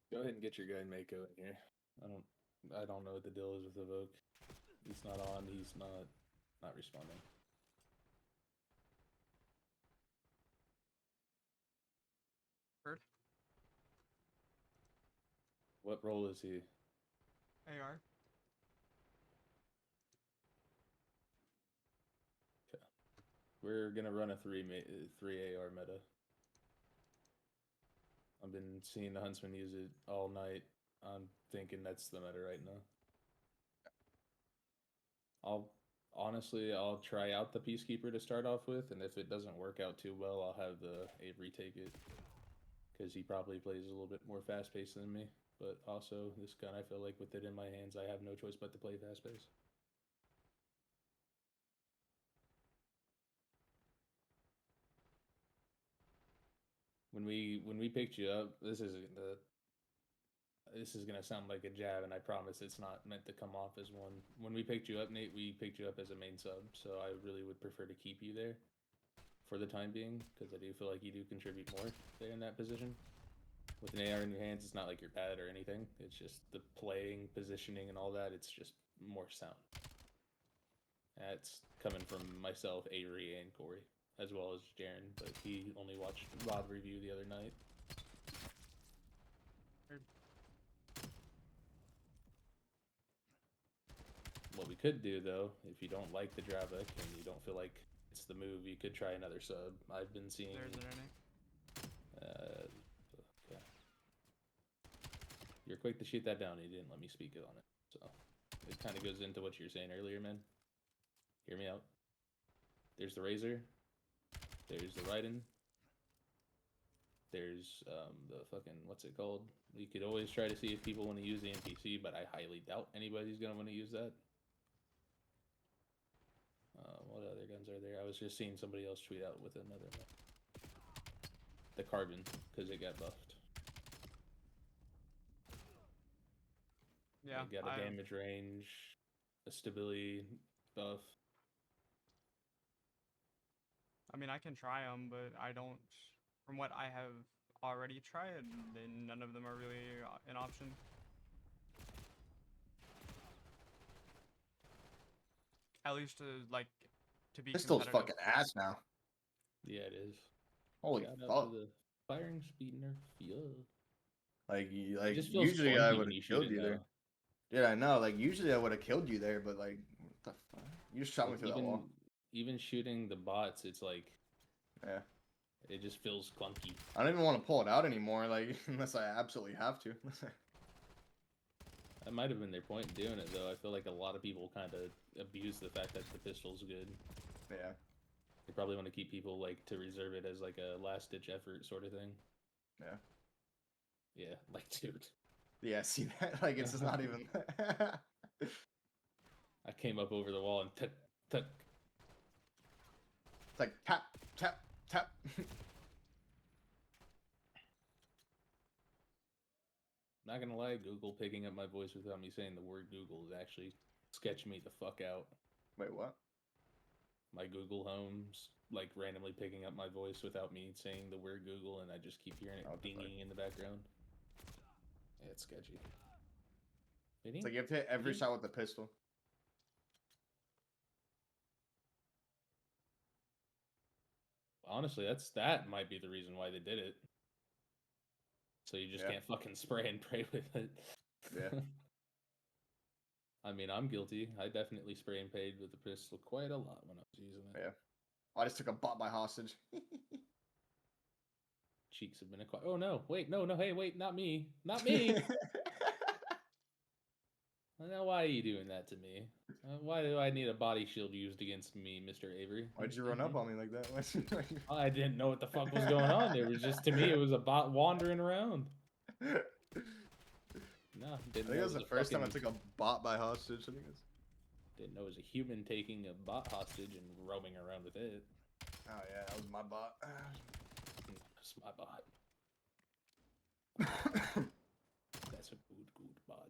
Go ahead and get your guy Mako in here. I don't I don't know what the deal is with Evoke. He's not on. He's not responding.
Heard?
What role is he?
AR.
We're gonna run a three AR meta. I've been seeing the Huntsman use it all night. I'm thinking that's the meta right now. I'll try out the Peacekeeper to start off with, and if it doesn't work out too well, I'll have the Avery take it. Because he probably plays a little bit more fast paced than me. But also, this gun, I feel like with it in my hands, I have no choice but to play fast paced. When we picked you up, this is gonna sound like a jab, and I promise it's not meant to come off as one. When we picked you up, Nate, we picked you up as a main sub, so I really would prefer to keep you there for the time being, because I do feel like you do contribute more there in that position. With an AR in your hands, it's not like you're bad or anything. It's just the playing, positioning, and all that. It's just more sound. That's coming from myself, Avery, and Corey, as well as Jaren, but he only watched Rod review the other night. What we could do, though, if you don't like the Dravik and you don't feel like it's the move, you could try another sub. I've been seeing.
There's an NA.
Okay. You're quick to shoot that down. You didn't let me speak on it, so it kind of goes into what you were saying earlier, man. Hear me out. There's the Razor. There's the Raiden. There's the fucking, what's it called? You could always try to see if people want to use the NPC, but I highly doubt anybody's gonna want to use that. What other guns are there? I was just seeing somebody else tweet out with another one. The Carbon, because it got buffed.
Yeah.
It got a damage range, a stability buff.
I mean, I can try them, but I don't. From what I have already tried, then none of them are really an option. At least to be
Pistol's
competitive.
fucking ass now.
Yeah, it is.
Holy
Shout out
fuck.
to the firing speed nerf. Yeah.
Like
It just feels
usually
clunky
I
when
would
you
have
shoot
killed
it,
you there.
though.
Yeah, I know. Like usually I would have killed you there, but like, what the fuck? You just shot me
Like,
through that wall.
even shooting the bots, it's like
Yeah.
it just feels clunky.
I don't even want to pull it out anymore, like unless I absolutely have to.
That might have been their point in doing it, though. I feel like a lot of people kind of abuse the fact that the pistol's good.
Yeah.
They probably want to keep people like to reserve it as like a last ditch effort sort of thing.
Yeah.
Yeah, like dude.
Yeah, see that? Like it's just not even
I came up over the wall and tuck.
It's like tap, tap, tap.
Not gonna lie, Google picking up my voice without me saying the word Google is actually sketching me the fuck out.
Wait, what?
My Google Home's like randomly picking up my voice without me saying the word Google, and I just keep hearing it
Oh, what the fuck?
dinging in the background. Yeah, it's sketchy.
It's like you have to hit every shot with the pistol.
Honestly, that might be the reason why they did it. So you just
Yeah.
can't fucking spray and pray with it.
Yeah.
I mean, I'm guilty. I definitely spray and prayed with the pistol quite a lot when I was using it.
Yeah. I just took a bot by hostage.
Cheeks have been acquired. Oh no! Wait, no, hey, wait, not me, not me. Now, why are you doing that to me? Why do I need a body shield used against me, Mr. Avery?
Why'd you run up on me like that?
I didn't know what the fuck was going on. It was just, to me, it was a bot wandering around. No,
I
didn't
think
know
it was the first time I
fucking-
took a bot by hostage. I think it's...
Didn't know it was a human taking a bot hostage and roaming around with it.
Oh yeah, that was my bot.
That's my bot. That's a good bot.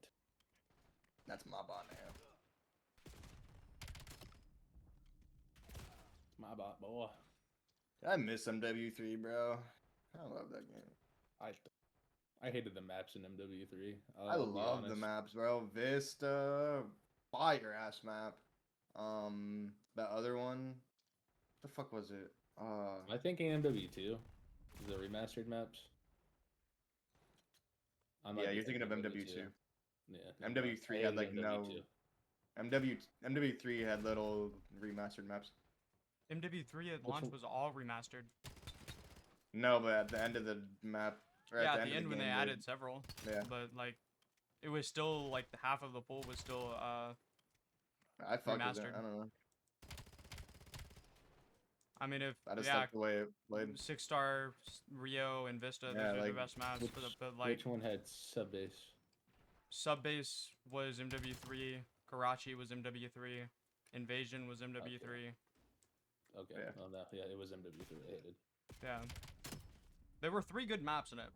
That's my bot now.
My bot, boy.
I miss MW3, bro. I love that game.
I I hated the maps in MW3.
I
I'll be
love the
honest.
maps, bro. Vista, fire ass map. That other one, the fuck was it?
I think MW2, the remastered maps. I might
Yeah,
be
you're thinking of
MW2.
MW2.
Yeah.
MW3
I
had
hated
like no.
MW2.
MW3 had little remastered maps.
MW3 at
Which
launch
one-
was all remastered.
No, but at the end of the map, or
Yeah,
at
at
the
the
end
end
of
when
the
they
game,
added several.
Yeah.
But like, it was still like the half of the pool was still
I fucked with it.
remastered.
I don't know.
I mean, if
I just
yeah,
like the way it played.
6-star Rio and Vista,
Yeah,
those are
like,
the best maps.
Which,
But like,
which one had sub base?
Subbase was MW3, Karachi was MW3, Invasion was MW3.
Okay.
Yeah.
Oh no, yeah, it was MW3 I hated.
Yeah. There were 3 good maps in it.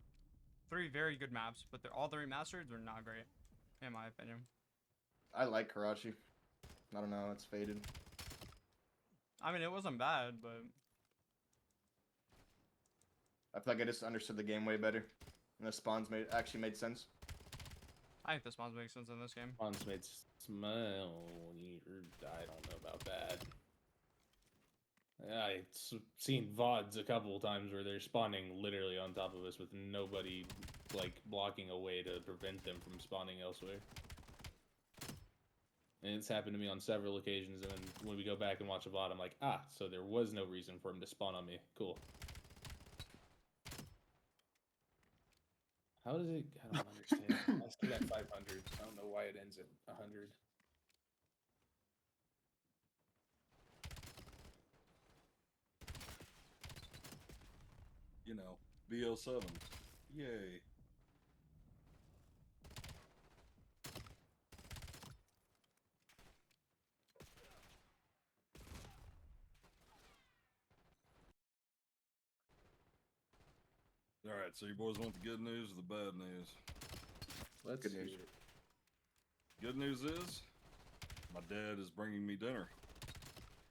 3 very good maps, but all the remasters were not great, in my opinion.
I like Karachi. I don't know, it's faded.
I mean, it wasn't bad, but
I feel like I just understood the game way better, and the spawns actually made sense.
I think the spawns make sense in this game.
Spawns made smell. I don't know about that. I've seen VODs a couple times where they're spawning literally on top of us with nobody like blocking a way to prevent them from spawning elsewhere. And it's happened to me on several occasions, and then when we go back and watch a VOD, I'm like, ah, so there was no reason for him to spawn on me. Cool. How does it? I don't understand. I still got 500. I don't know why it ends at 100.
You know, BL7. Yay. Alright, so you boys want the good news or the bad news?
Let's
Good
hear
news.
it.
Good news is, my dad is bringing me dinner.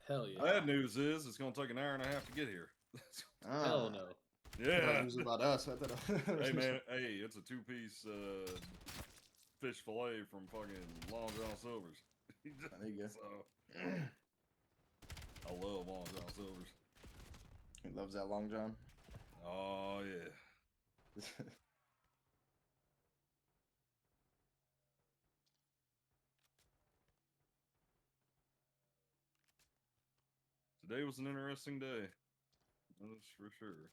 Hell yeah.
Bad news is, it's gonna take an hour and a half to get here.
Hell no.
I thought
Yeah.
it was about us. I thought.
Hey man, hey, it's a 2-piece fish fillet from fucking Long John Silver's.
There you go.
So, I love Long John Silver's.
He loves that Long John.
Oh yeah. Today was an interesting day. That's for sure.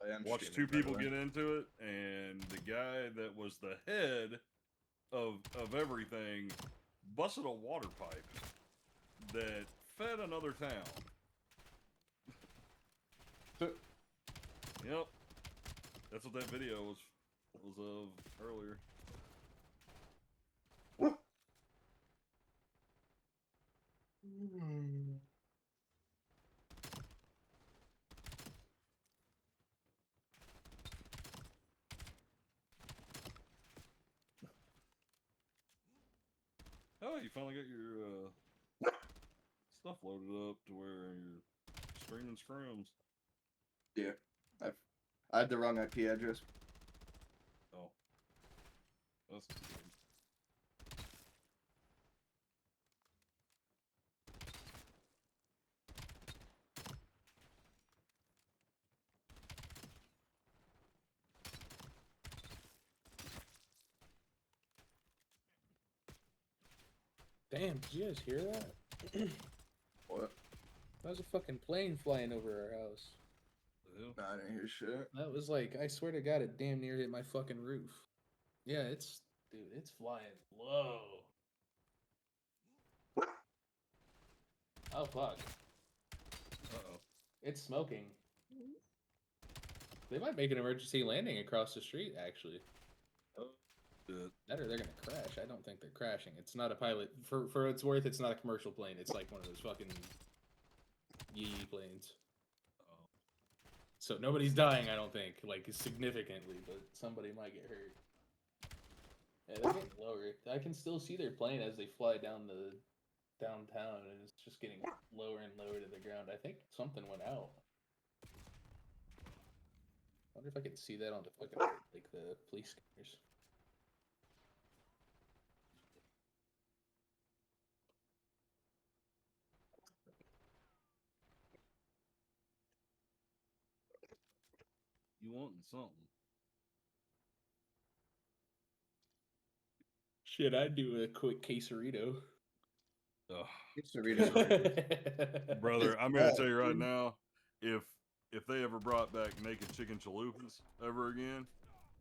I am
Watched
streaming,
two
by the
people
way.
get into it, and the guy that was the head of everything busted a water pipe that fed another town. Yep. That's what that video was of earlier. Oh, you finally got your stuff loaded up to where you're streaming scrims.
Yeah, I had the wrong IP address.
Oh. That's good.
Damn, did you guys hear that?
What?
That was a fucking plane flying over our house.
The hell?
Nah, I didn't hear shit.
That was like, I swear to God, it damn near hit my fucking roof. Yeah, dude, it's flying low. Oh, fuck.
Uh-oh.
It's smoking. They might make an emergency landing across the street, actually.
Oh, shit.
That or they're gonna crash. I don't think they're crashing. It's not a pilot. For what it's worth, it's not a commercial plane. It's like one of those fucking yee planes.
Oh.
So nobody's dying, I don't think, like significantly, but somebody might get hurt. Yeah, they're getting lower. I can still see their plane as they fly down the downtown, and it's just getting lower and lower to the ground. I think something went out. wonder if I can see that on the fucking like the police scanners.
You wanting something?
Shit, I'd do a quick quesarito.
Ugh.
It's Doritos.
Brother, I'm
bad,
gonna tell you right
dude.
now, if they ever brought back naked chicken chalupas ever again,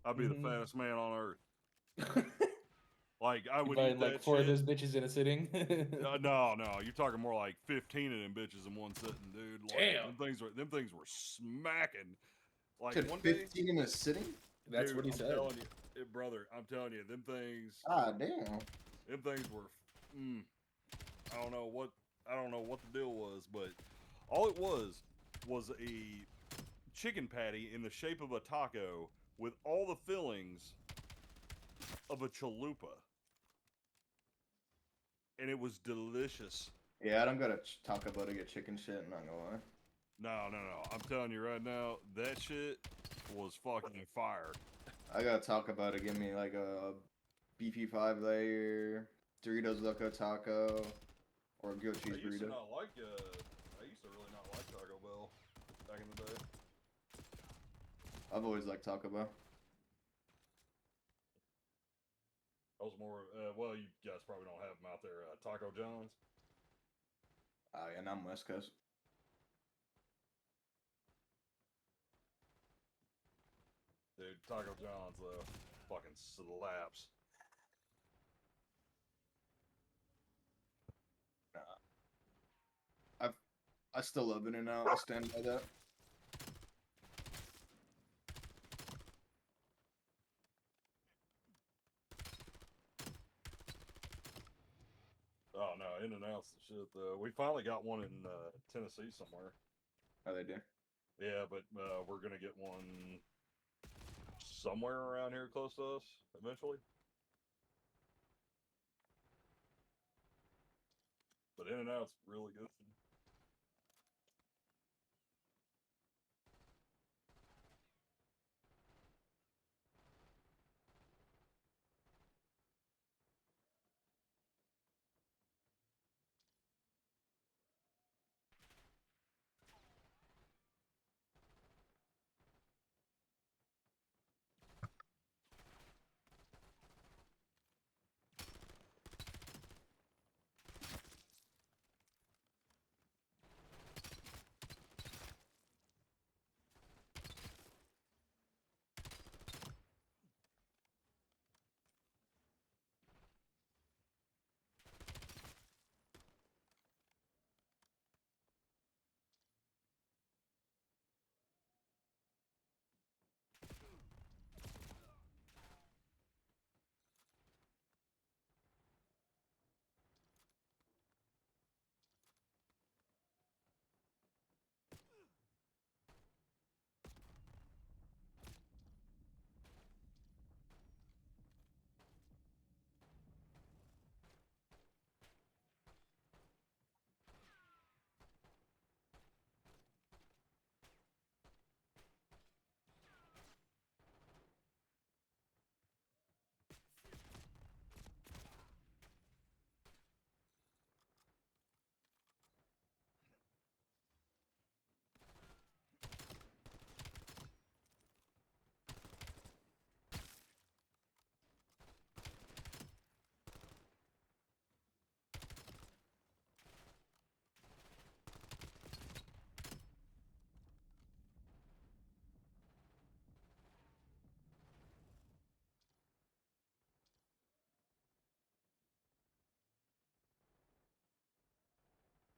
I'd be
Mhm.
the fattest man on earth. Like I
You
would
buying
eat
like
that
4
shit.
of those bitches in a sitting?
No, you're talking more like 15 of them bitches in one sitting, dude. Like,
Damn.
them things were smacking. Like
Said
one day,
15 in a sitting?
That's
dude,
what he
I'm
said.
telling you, brother, I'm telling you, them things,
Ah, damn.
them things were. I don't know what the deal was, but all it was a chicken patty in the shape of a taco with all the fillings of a chalupa, and it was delicious.
Yeah, I don't go to Taco Bell to get chicken shit, I'm not gonna lie.
No. I'm telling you right now, that shit was fucking fire.
I got Taco Bell to give me like a beefy 5-layer, Doritos Loco Taco, or a grilled cheese
I used to
burrito.
not like. I used to really not like Taco Bell back in the day.
I've always liked Taco Bell.
I was more. Well, you guys probably don't have them out there. Taco John's.
Oh yeah, and I'm West Coast.
Dude, Taco John's fucking slaps.
I still love In-N-Out. I stand by that.
Oh no, In-N-Out's the shit though. We finally got one in Tennessee somewhere.
Oh, they do.
Yeah, but we're gonna get one somewhere around here close to us eventually. But In-N-Out's really good.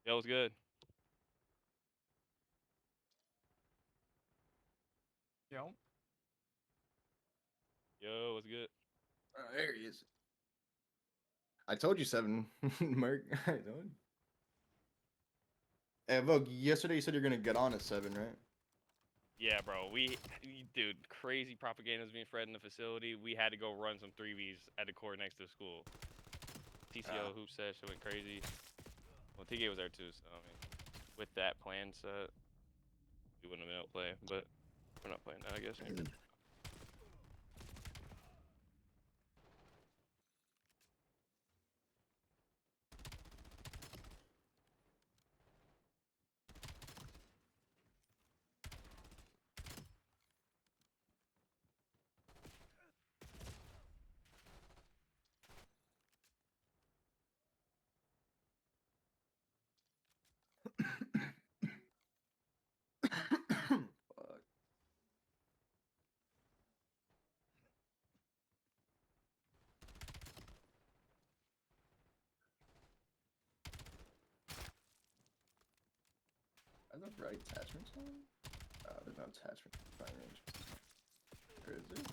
Yo, what's good?
Yo.
Yo, what's good?
Oh, there he is. I told you 7, Merc. I told you. Hey, Vogue, yesterday you said you're gonna get on at 7, right?
Yeah, bro. Dude, crazy propaganda's being spread in the facility. We had to go run some 3Vs at the court next to the school. TCO hoop session went crazy. Well, TK was there too, so I mean, with that plan set, we wouldn't have been able to play. But We're not playing that, I guess. Anymore.
Fuck. Are the right attachments on? There's no attachment by range. Where is it?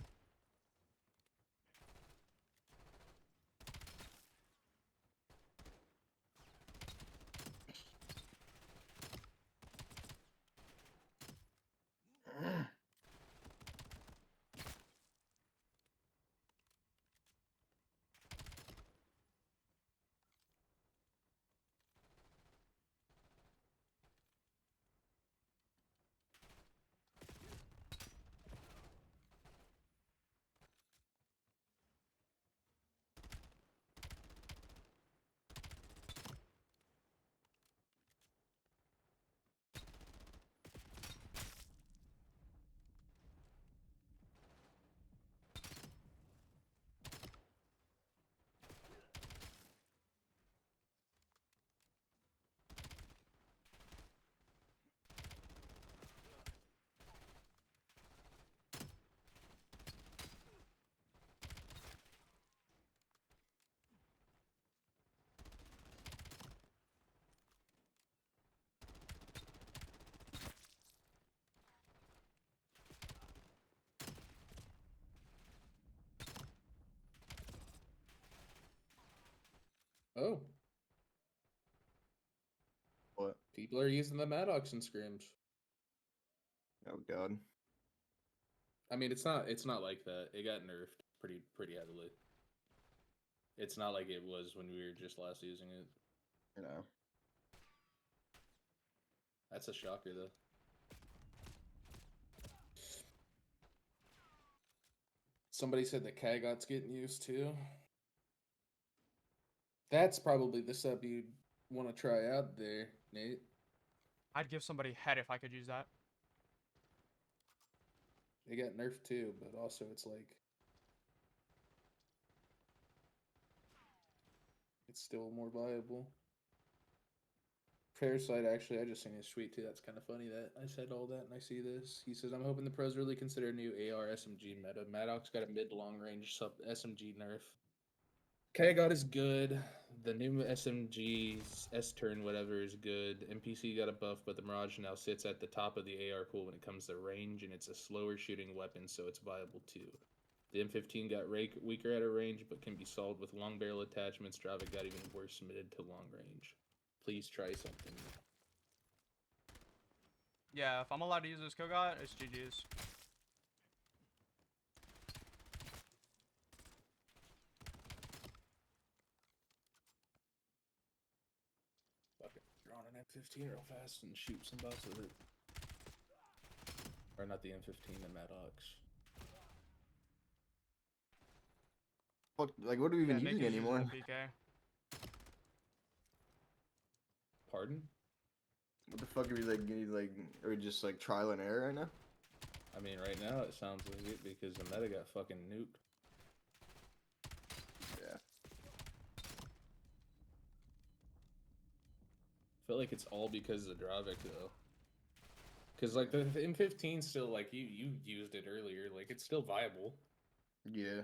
Oh,
What?
people are using the Maddox in scrims.
Oh god.
I mean, it's not like that. It got nerfed pretty heavily. It's not like it was when we were just last using it.
You know.
That's a shocker, though. Somebody said that Kagot's getting used too. That's probably the sub you'd want to try out there, Nate.
I'd give somebody head if I could use that.
They got nerfed too, but also it's like it's still more viable. Parasite, actually, I just seen his tweet too. That's kind of funny that I said all that and I see this. He says, I'm hoping the pros really consider a new AR SMG meta. Maddox got a mid to long range sub SMG nerf. Kagot is good. The new SMG's S-turn, whatever, is good. NPC got a buff, but the Mirage now sits at the top of the AR pool when it comes to range, and it's a slower shooting weapon, so it's viable too. The M15 got weaker at a range, but can be solved with long barrel attachments. Dravik got even worse mid to long range. Please try something.
Yeah, if I'm allowed to use this Kogot, it's GG's.
Fucking draw on an M15 real fast and shoot some bots with it. Or not the M15, the Maddox.
Fuck, like, what are we even
Yeah,
using
Nick is
anymore?
using the PK.
Pardon?
What the fuck are we are we just like trial and error right now?
I mean, right now it sounds like it because the meta got fucking nuked.
Yeah.
I feel like it's all because of Dravik though. Cause like the M15 still like you used it earlier, like it's still viable.
Yeah.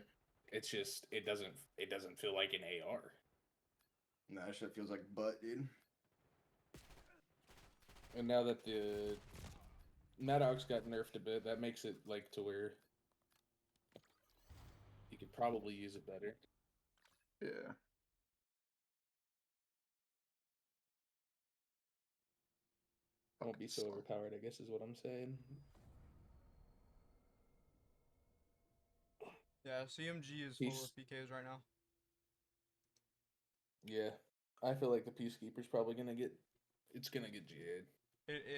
It's just it doesn't feel like an AR.
Nah, that shit feels like butt, dude.
And now that the Maddox got nerfed a bit, that makes it like to where you could probably use it better.
Yeah.
Won't be so overpowered, I guess is what I'm saying.
Yeah, CMG is full of PKs right now.
Yeah. I feel like the Peacekeeper's probably gonna get GA'd.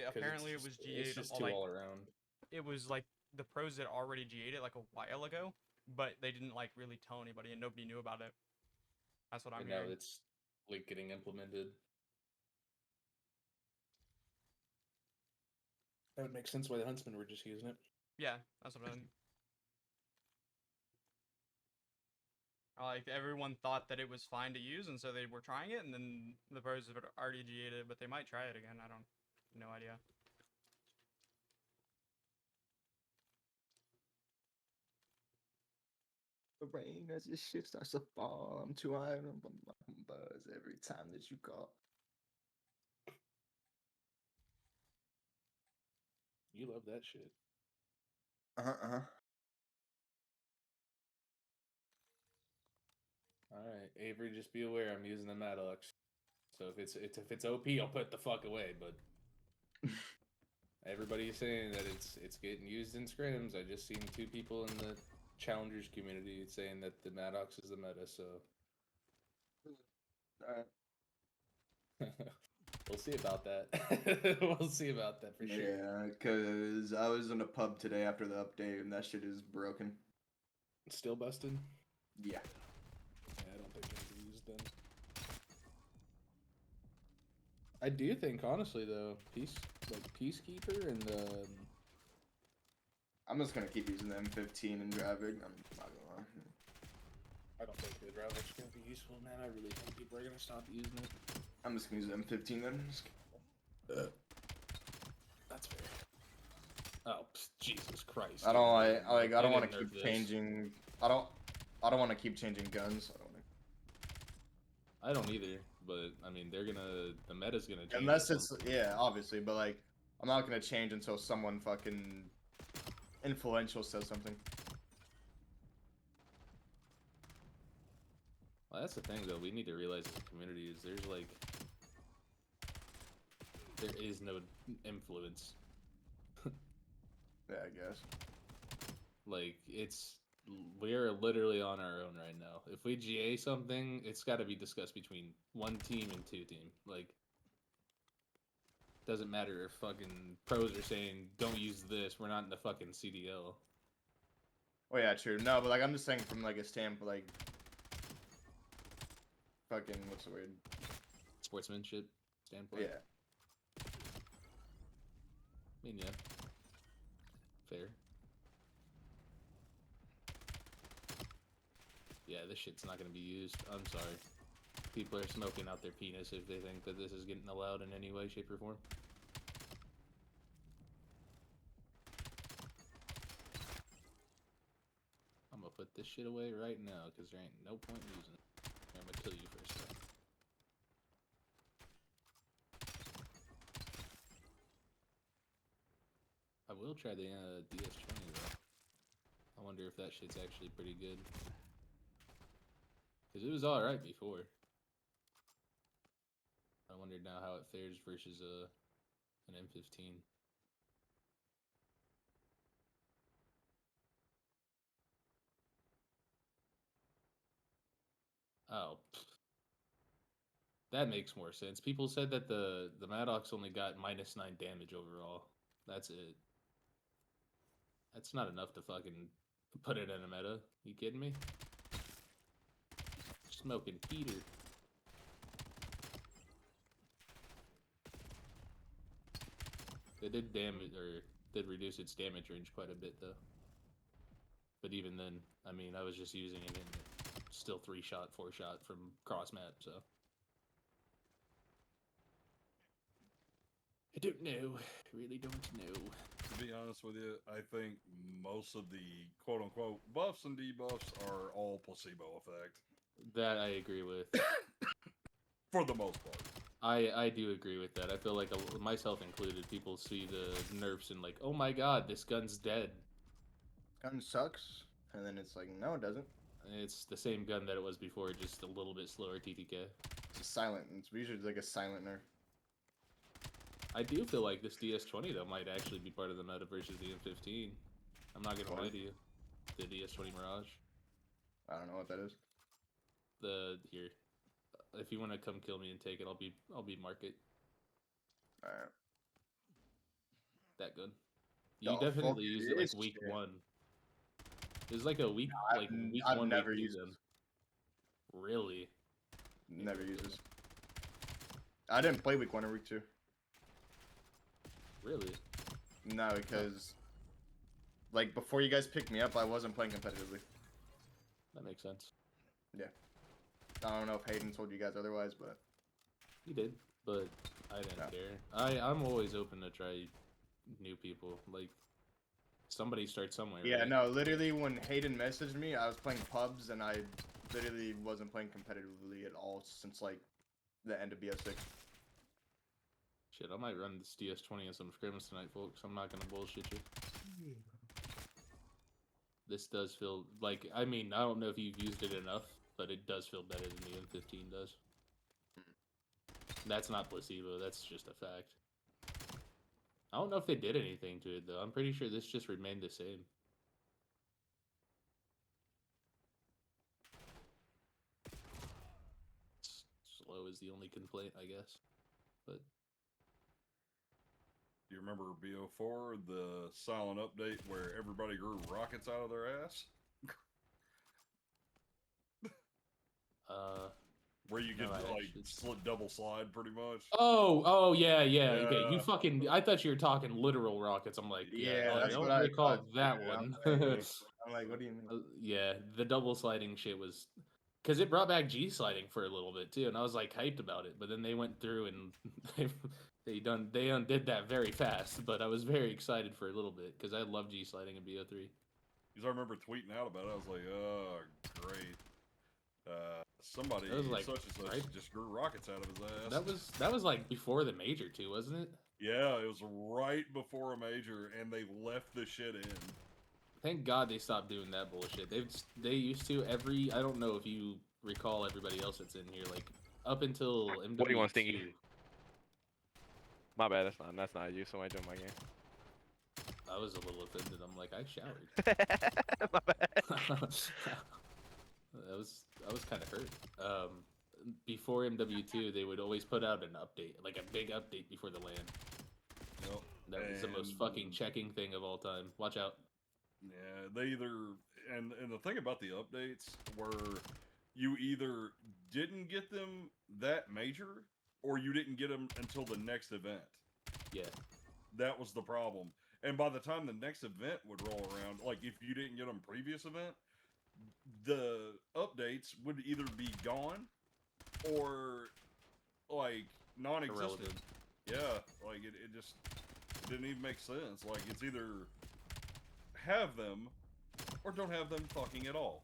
Apparently it was
It's
GA'd
just too
like
all around.
it was like the pros had already GA'd it like a while ago, but they didn't like really tell anybody and nobody knew about it. That's what I'm
And now
hearing.
it's like getting implemented. That would make sense why the Huntsmen were just using it.
Yeah, that's what I'm. Like everyone thought that it was fine to use, and so they were trying it, and then the pros have already GA'd it, but they might try it again. I don't, no idea.
The rain as this shit starts to fall. I'm too high on my buzz every time that you call.
You love that shit. All right, Avery, just be aware I'm using the Maddox. So if it's OP, I'll put it the fuck away. But everybody's saying that it's getting used in scrims. I just seen 2 people in the challengers community saying that the Maddox is the meta. So we'll see about that. We'll see about that for sure.
Yeah, because I was in a pub today after the update, and that shit is broken.
Still busted.
Yeah.
Yeah, I don't think it'll be used then. I do think, honestly, though, Peacekeeper and
I'm just gonna keep using the M15 and Dravig. I'm not gonna lie.
I don't think the Dravic's gonna be useful, man. I really think people are gonna stop using it.
I'm just gonna use the M15 then.
That's fair. Oh, Jesus Christ!
I don't
dude.
I
They
don't want to
didn't nerf
keep
this.
changing. I don't want to keep changing guns.
I don't either, but I mean, the meta's gonna change.
Unless
at
it's
some point.
yeah, obviously, but like I'm not gonna change until someone fucking influential says something.
Well, that's the thing, though. We need to realize as a community is there is no influence.
Yeah, I guess.
Like we're literally on our own right now. If we GA something, it's got to be discussed between 1 team and 2 team. Like, doesn't matter if fucking pros are saying don't use this. We're not in the fucking CDL.
Oh yeah, true. No, but like I'm just saying from like a standpoint, like fucking what's the word?
Sportsmanship standpoint.
Yeah.
I mean, yeah. Fair. Yeah, this shit's not gonna be used. I'm sorry. People are smoking out their penis if they think that this is getting allowed in any way, shape, or form. I'm gonna put this shit away right now, because there ain't no point in using it. I'm gonna kill you for a second. I will try the DS20 though. I wonder if that shit's actually pretty good. Because it was alright before. I wonder now how it fares versus an M15. Oh, that makes more sense. People said that the Maddox only got -9 damage overall. That's it. That's not enough to fucking put it in a meta. You kidding me? Smoking Peter. It did damage, or did reduce its damage range quite a bit though. But even then, I mean, I was just using it in still 3-shot, 4-shot from cross map, so. I don't know. Really don't know.
To be honest with you, I think most of the quote unquote buffs and debuffs are all placebo effect.
That I agree with.
For the most part.
I do agree with that. I feel like myself included, people see the nerfs and like, oh my god, this gun's dead.
Gun sucks, and then it's like, no, it doesn't.
It's the same gun that it was before, just a little bit slower TTK.
It's just silent. It's usually like a silent nerf.
I do feel like this DS20 though might actually be part of the meta versus the M15. I'm not gonna lie to you. The DS20 Mirage.
I don't know what that is.
Here. If you want to come kill me and take it, I'll be market.
Alright.
That good. You
The fuck
definitely used it like
is
week
shit?
1. It was like a week, like week
I've
1,
never
week 2
used
then. Really?
Never used this. I didn't play week 1 or week 2.
Really?
No, because like before you guys picked me up, I wasn't playing competitively.
That makes sense.
I don't know if Hayden told you guys otherwise, but
He did, but I didn't
Yeah.
care. I'm always open to try new people. Like somebody starts somewhere.
yeah,
right?
no, literally when Hayden messaged me, I was playing pubs and I literally wasn't playing competitively at all since like the end of BO6.
Shit, I might run this DS20 and some scrims tonight, folks. I'm not gonna bullshit you. This does feel like, I mean, I don't know if you've used it enough, but it does feel better than the M15 does. That's not placebo, that's just a fact. I don't know if they did anything to it, though. I'm pretty sure this just remained the same. Slow is the only complaint, I guess. But
Do you remember BO4, the silent update where everybody grew rockets out of their ass? Where you could
No, I
like
actually-
double slide pretty much.
Oh, yeah. Okay. You
Yeah.
fucking. I thought you were talking literal rockets. I'm like,
Yeah,
I
that's
don't
what I
recall
thought,
that
too.
one.
I'm like, what do you mean?
Yeah, the double sliding shit was. Because it brought back G sliding for a little bit too, and I was like hyped about it. But then they went through and they undid that very fast. But I was very excited for a little bit because I love G sliding in BO3.
Because I remember tweeting out about it. I was like, oh, great. Somebody
That was, like,
such and such
right-
just grew rockets out of his ass.
That was like before the major too, wasn't it?
Yeah, it was right before a major, and they left the shit in.
Thank God they stopped doing that bullshit. They used to every. I don't know if you recall everybody else that's in here, like up until MW2.
What do you want, Stinky? My bad. That's not you. Somebody joined my game.
I was a little offended. I'm like, I showered.
My bad.
I was kind of hurt. Before MW2, they would always put out an update, like a big update before the LAN.
Yep.
That was the most fucking checking thing of all time. Watch out.
Yeah, they either and the thing about the updates were you either didn't get them that major or you didn't get them until the next event.
Yeah.
That was the problem. And by the time the next event would roll around, like if you didn't get them previous event, the updates would either be gone or like non-existent.
Irrelevant.
Yeah, like it just didn't even make sense. Like it's either have them or don't have them fucking at all.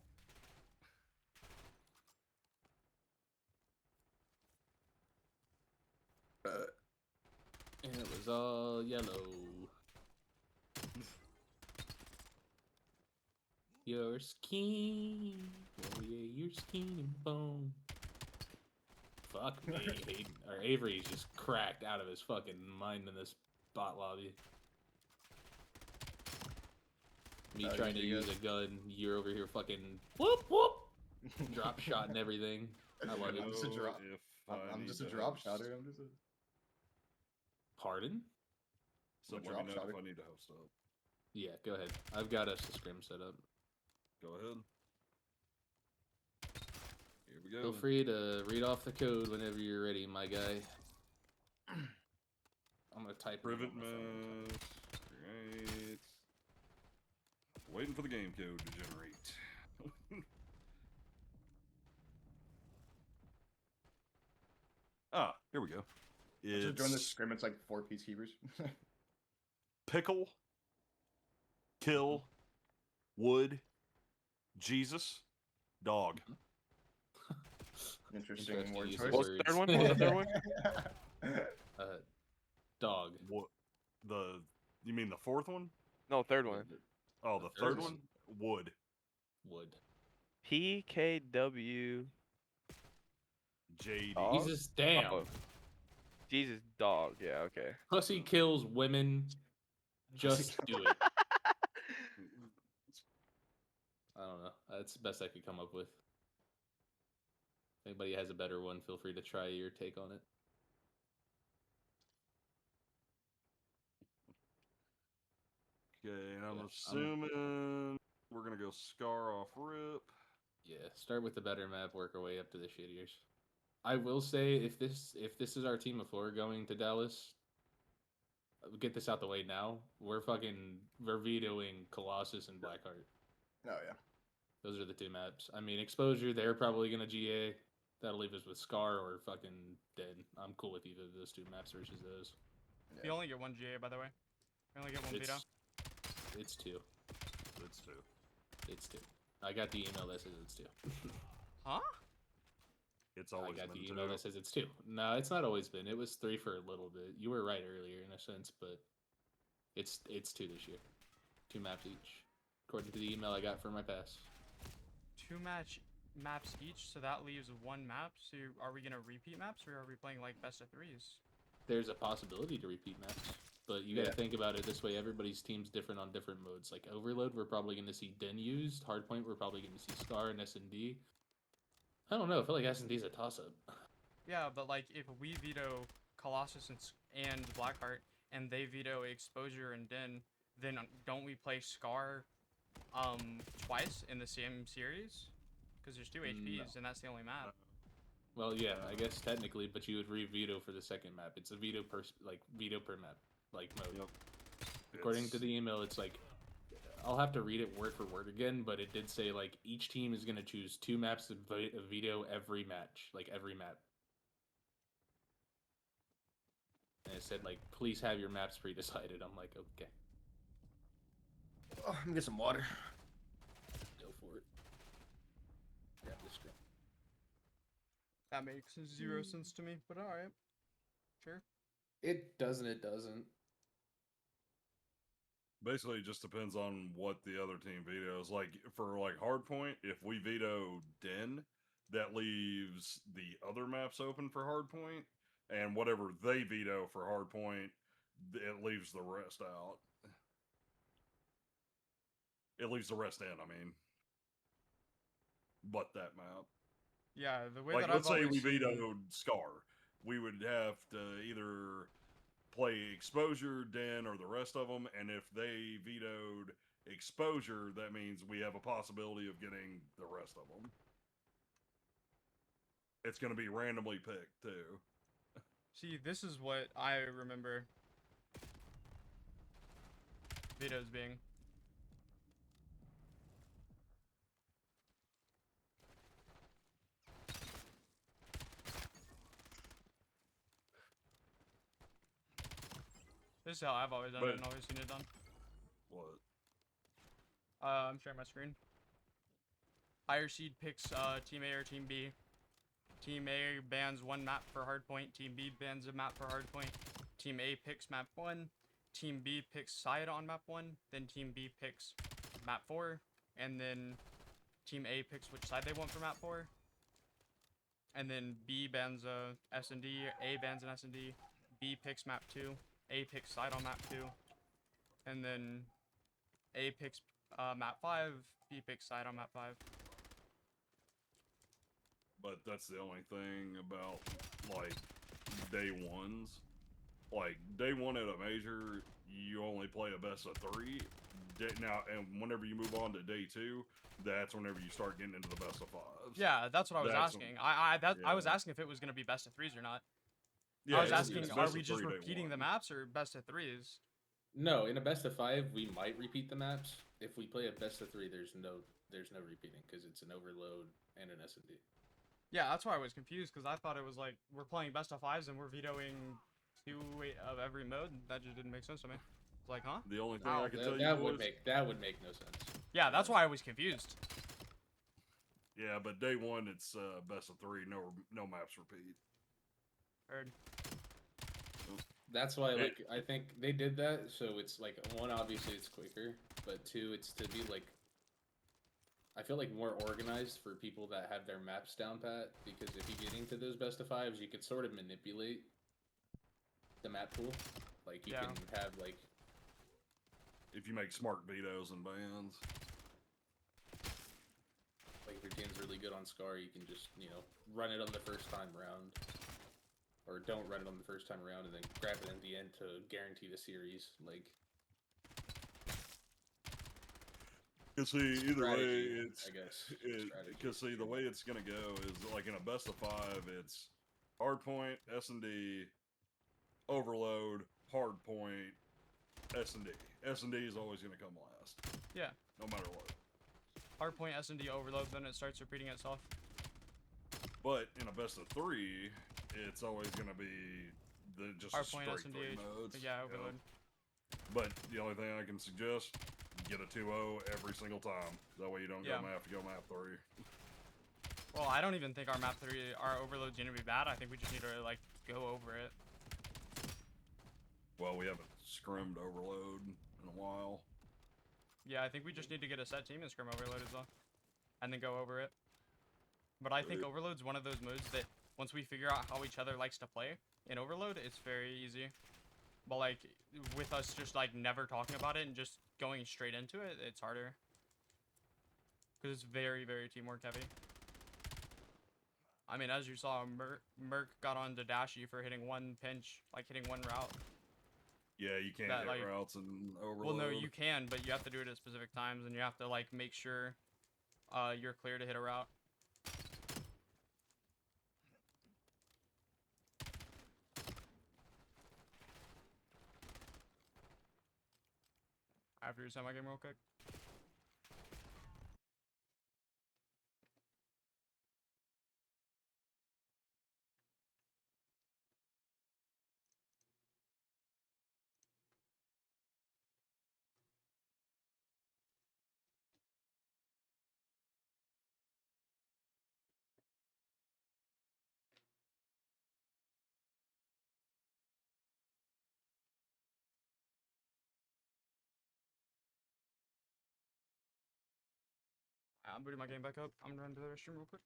And it was all yellow. Your skin, oh yeah, your skin and bone. Fuck me, Hayden. Or Avery's just cracked out of his fucking mind in this bot lobby. Me
Oh,
trying to
you
use
guys-
a gun, you're over here fucking whoop whoop, drop shot and everything. I love
I'm
it.
just a drop.
If
I'm
I
just a
need to
drop
host.
shotter. I'm just a...
Pardon?
So
I'm a
let
drop
me know
shotter.
if I need to host up.
Yeah, go ahead. I've got us a scrim set up.
Go ahead. Here we go.
Feel free to read off the code whenever you're ready, my guy. I'm gonna type it in on
Privet
my phone.
mesh. Create. Waiting for the game code to generate. Here we go.
Just join this
It's
scrim. It's like 4-piece Hebrews.
pickle, kill, wood, Jesus, dog.
Interesting
Interesting
word
use
choice.
of
What's the third one?
words.
What's the third one?
Dog.
What? You mean the fourth one?
No, third one.
Oh,
The
the
third
third one? Wood.
Wood.
PKW.
JD.
Dog?
Jesus damn.
Oh. Jesus, dog. Yeah, okay.
Pussy kills women. Just do it. I don't know. That's the best I could come up with. If anybody has a better one, feel free to try your take on it.
Okay, and I'm
Yeah,
assuming we're gonna go Scar off rip.
Yeah, start with the better map, work our way up to the shittiers. I will say, if this is our team of 4 going to Dallas, get this out the way now. We're vetoing Colossus and Blackheart.
Oh yeah.
Those are the 2 maps. I mean, Exposure, they're probably gonna GA. That'll leave us with Scar or fucking Dead. I'm cool with either of those 2 maps versus those.
You only get 1 GA, by the way. You only get 1 veto.
It's 2.
It's 2.
It's 2. I got the email that says it's 2.
Huh?
It's
I
always
got
been
the email
2.
that says it's 2. No, it's not always been. It was 3 for a little bit. You were right earlier in a sense, but it's 2 this year. 2 maps each, according to the email I got for my pass.
2 maps each, so that leaves 1 map. So are we gonna repeat maps, or are we playing like best of 3s?
There's a possibility to repeat maps, but you gotta
Yeah.
think about it this way. Everybody's team's different on different modes. Like Overload, we're probably gonna see Den used. Hardpoint, we're probably gonna see Scar and S&D. I don't know. I feel like S&D's a toss-up.
Yeah, but like if we veto Colossus and Blackheart, and they veto Exposure and Den, then don't we play Scar twice in the same series? Because there's 2 HPs, and that's the only map.
Well, yeah, I guess technically, but you would re-veto for the second map. It's a veto per map, like mode.
Yep.
According to
It's-
the email, it's like, I'll have to read it word for word again, but it did say like each team is gonna choose 2 maps to veto every match, like every map. And it said like, please have your maps pre-decided. I'm like, okay,
Oh, let me get some water.
go for it. Grab the screen.
That makes 0 sense to me, but alright. Sure.
It doesn't. It doesn't.
Basically, it just depends on what the other team vetoes. Like for like Hardpoint, if we veto Den, that leaves the other maps open for Hardpoint, and whatever they veto for Hardpoint, it leaves the rest out. It leaves the rest in. I mean, but that map.
Yeah, the way
Like,
that
let's
I've
say we
always seen-
vetoed Scar, we would have to either play Exposure, Den, or the rest of them, and if they vetoed Exposure, that means we have a possibility of getting the rest of them. It's going to be randomly picked, too.
See, this is what I remember vetoes being. This is how I've always done it
But-
and always seen it done.
What?
I'm sharing my screen. Higher seed picks Team A or Team B. Team A bans 1 map for Hardpoint. Team B bans a map for Hardpoint. Team A picks map 1. Team B picks side on map 1. Then Team B picks map 4. And then Team A picks which side they want for map 4. And then B bans a S&D. A bans an S&D. B picks map 2. A picks side on map 2. And then A picks map 5. B picks side on map 5.
But that's the only thing about, like, day ones. Like, day 1 at a major, you only play a best of 3. Now, and whenever you move on to day 2, that's whenever you start getting into the best of 5s.
Yeah, that's what I was
That's
asking. I was
yeah.
asking if it was gonna be best of 3s or not.
Yeah,
I was
it's
asking, are
best
we
of
just
3 day
repeating the
1.
maps or best of 3s?
No, in a best of 5, we might repeat the maps. If we play a best of 3, there's no repeating because it's an Overload and an S&D.
Yeah, that's why I was confused because I thought it was like we're playing best of 5s and we're vetoing 2 of every mode. And that just didn't make sense to me. It's like, huh?
The only thing
Wow,
I can tell you
That
boys,
would make no sense.
Yeah, that's why I was confused.
yeah, but day 1 it's best of 3, no maps repeat.
Heard.
That's why,
Yeah.
like, I think they did that so it's like 1, obviously it's quicker, but 2, it's to be like, I feel like more organized for people that have their maps down pat. Because if you get into those best of 5s, you could sort of manipulate the map pool. Like you
Yeah.
can have like,
If you make smart vetoes and bans.
if your team's really good on Scar, you can just run it on the first time round, or don't run it on the first time around and then grab it at the end to guarantee the series. Like,
Cause see, either way,
Strategy,
it's
I guess. Strategy.
because see the way it's gonna go is like in a best of 5, it's hardpoint, S&D, overload, hardpoint, S&D. S&D is always gonna come last,
Yeah.
no matter what.
Hardpoint S&D overload, then it starts repeating itself.
But in a best of 3, it's always gonna be just a
Hardpoint
straight
S&D.
3 modes.
Yeah,
you know?
overload.
But the only thing I can suggest, get a 2-0 every single time. That way you don't
Yeah.
have to go map 3.
Well, I don't even think our map 3, our overload's gonna be bad. I think we just need to like go over it.
Well, we haven't scrimmed overload in a while.
Yeah, I think we just need to get a set team and scrim overload as well, and then go over it. But I think
Right.
overload's one of those modes that once we figure out how each other likes to play in overload, it's very easy. But like with us just like never talking about it and just going straight into it, it's harder. Because it's very, very teamwork heavy. I mean, as you saw, Merc got on to Dashy for hitting one pinch, like hitting one route.
Yeah, you can't
That,
hit
like-
routes and overload.
Well, no, you can, but you have to do it at specific times, and you have to like make sure you're clear to hit a route. I have to reset my game real quick. I'm booting my game back up. I'm gonna run to the restroom real quick.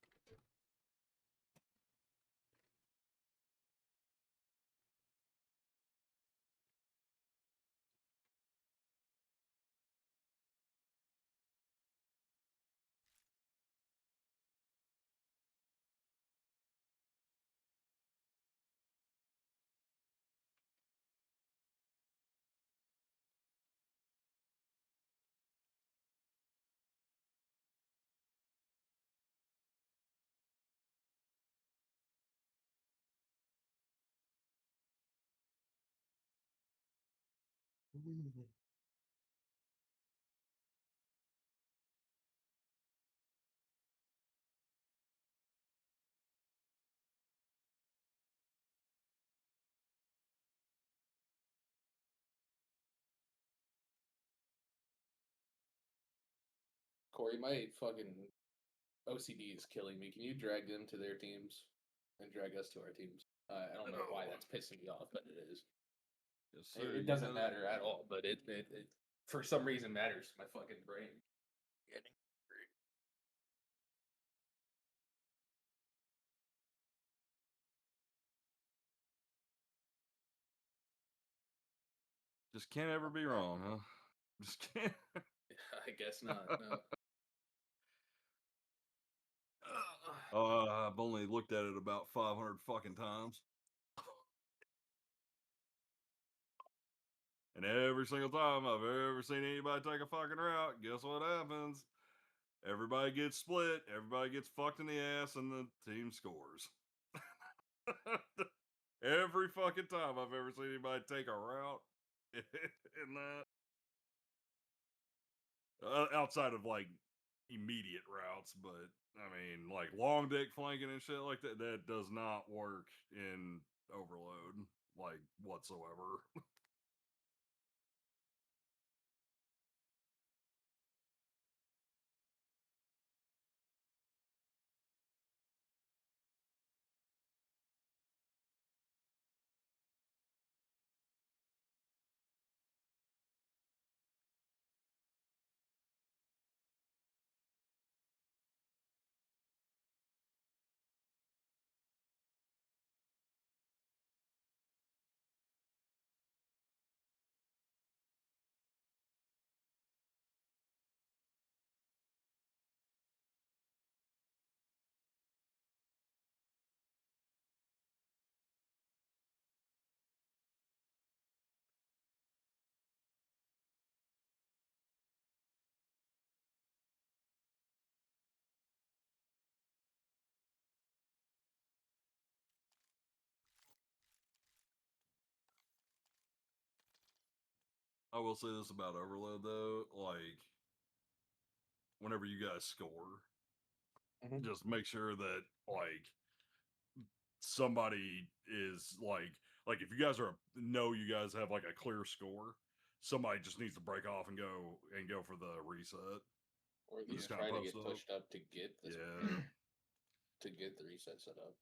Corey, my fucking OCD is killing me. Can you drag them to their teams and drag us to our teams? I don't know why that's pissing me off, but it is.
Yes,
It,
sir,
it
you
doesn't
know-
matter at all, but it for some reason matters to my fucking brain.
Just can't ever be wrong, huh? Just can't.
I guess not. No.
I've only looked at it about 500 fucking times. And every single time I've ever seen anybody take a fucking route, guess what happens? Everybody gets split, everybody gets fucked in the ass, and the team scores. Every fucking time I've ever seen anybody take a route in that. Outside of like immediate routes, but I mean, like long dick flanking and shit like that, that does not work in overload, like whatsoever. I will say this about Overload though, like whenever you guys score,
Mhm.
just make sure that like somebody is like if you guys know you guys have like a clear score, somebody just needs to break off and go for the reset.
Or at
Just
least
kinda
try to
post
get
up.
pushed up to get this
Yeah.
to get the reset set up.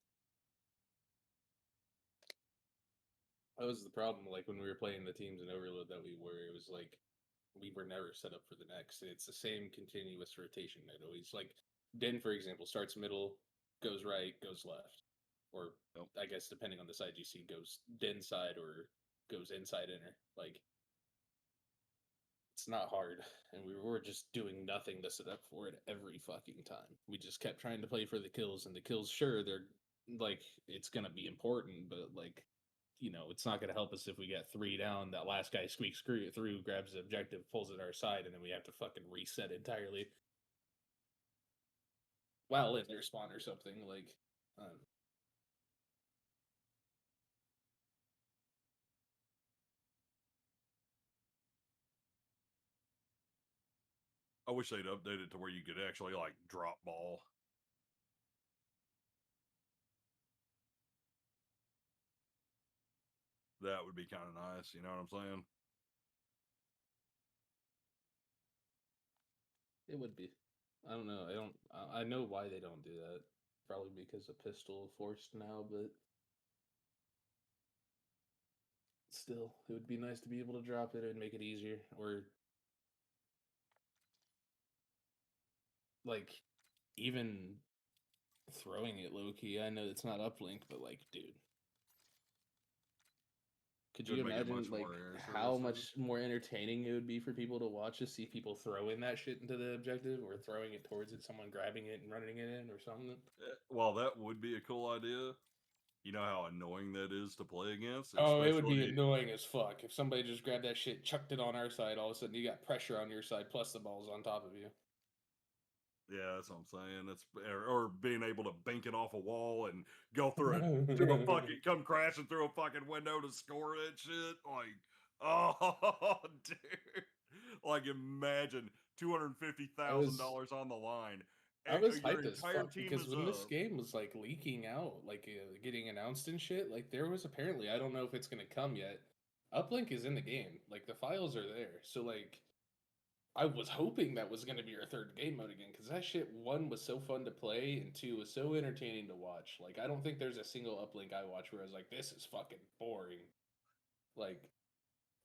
That was the problem. Like when we were playing the teams in Overload that we were, it was like we were never set up for the next. It's the same continuous rotation. It always like Den, for example, starts middle, goes right, goes left, or
Yep.
I guess depending on the side you see, goes Den side or goes inside inner. Like it's not hard, and we were just doing nothing to set up for it every fucking time. We just kept trying to play for the kills, and the kills, sure, they're like it's gonna be important, but like it's not going to help us if we get 3 down. That last guy squeaks through, grabs the objective, pulls it our side, and then we have to fucking reset entirely. While in their spawn or something. Like,
I wish they'd update it to where you could actually like drop ball. That would be kind of nice. You know what I'm saying?
it would be. I don't know. I know why they don't do that. Probably because of pistol forced now, but still, it would be nice to be able to drop it and make it easier. Or like even throwing it low key. I know it's not uplink, but like, dude, could you
It'd make it
imagine
much
like
more
how
interesting.
much more entertaining it would be for people to watch to see people throwing that shit into the objective or throwing it towards it, someone grabbing it and running it in or something?
Well, that would be a cool idea. You know how annoying that is to play against,
Oh, it would be
especially
annoying as fuck if somebody just grabbed that shit, chucked it on our side. All of a sudden, you got pressure on your side, plus the ball's on top of you.
yeah, that's what I'm saying. That's or being able to bank it off a wall and go through a fucking come crashing through a fucking window to score that shit. Like, oh, dude, like imagine $250,000 on the line.
I was
Your
hyped as
entire
fuck
team
because
is
when this
up.
game was like leaking out, like getting announced and shit, like there was apparently, I don't know if it's gonna come yet. Uplink is in the game, like the files are there. So like, I was hoping that was gonna be our third game mode again because that shit one was so fun to play and two was so entertaining to watch. Like I don't think there's a single uplink I watch where I was like, this is fucking boring. Like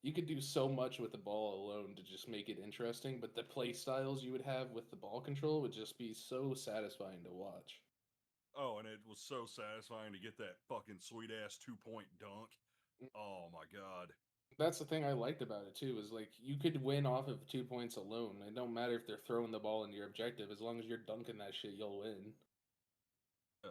you could do so much with the ball alone to just make it interesting, but the play styles you would have with the ball control would just be so satisfying to watch.
Oh, and it was so satisfying to get that fucking sweet ass 2-point dunk. Oh my god.
That's the thing I liked about it too, is like you could win off of 2 points alone. It don't matter if they're throwing the ball into your objective, as long as you're dunking that shit, you'll win.
Yeah.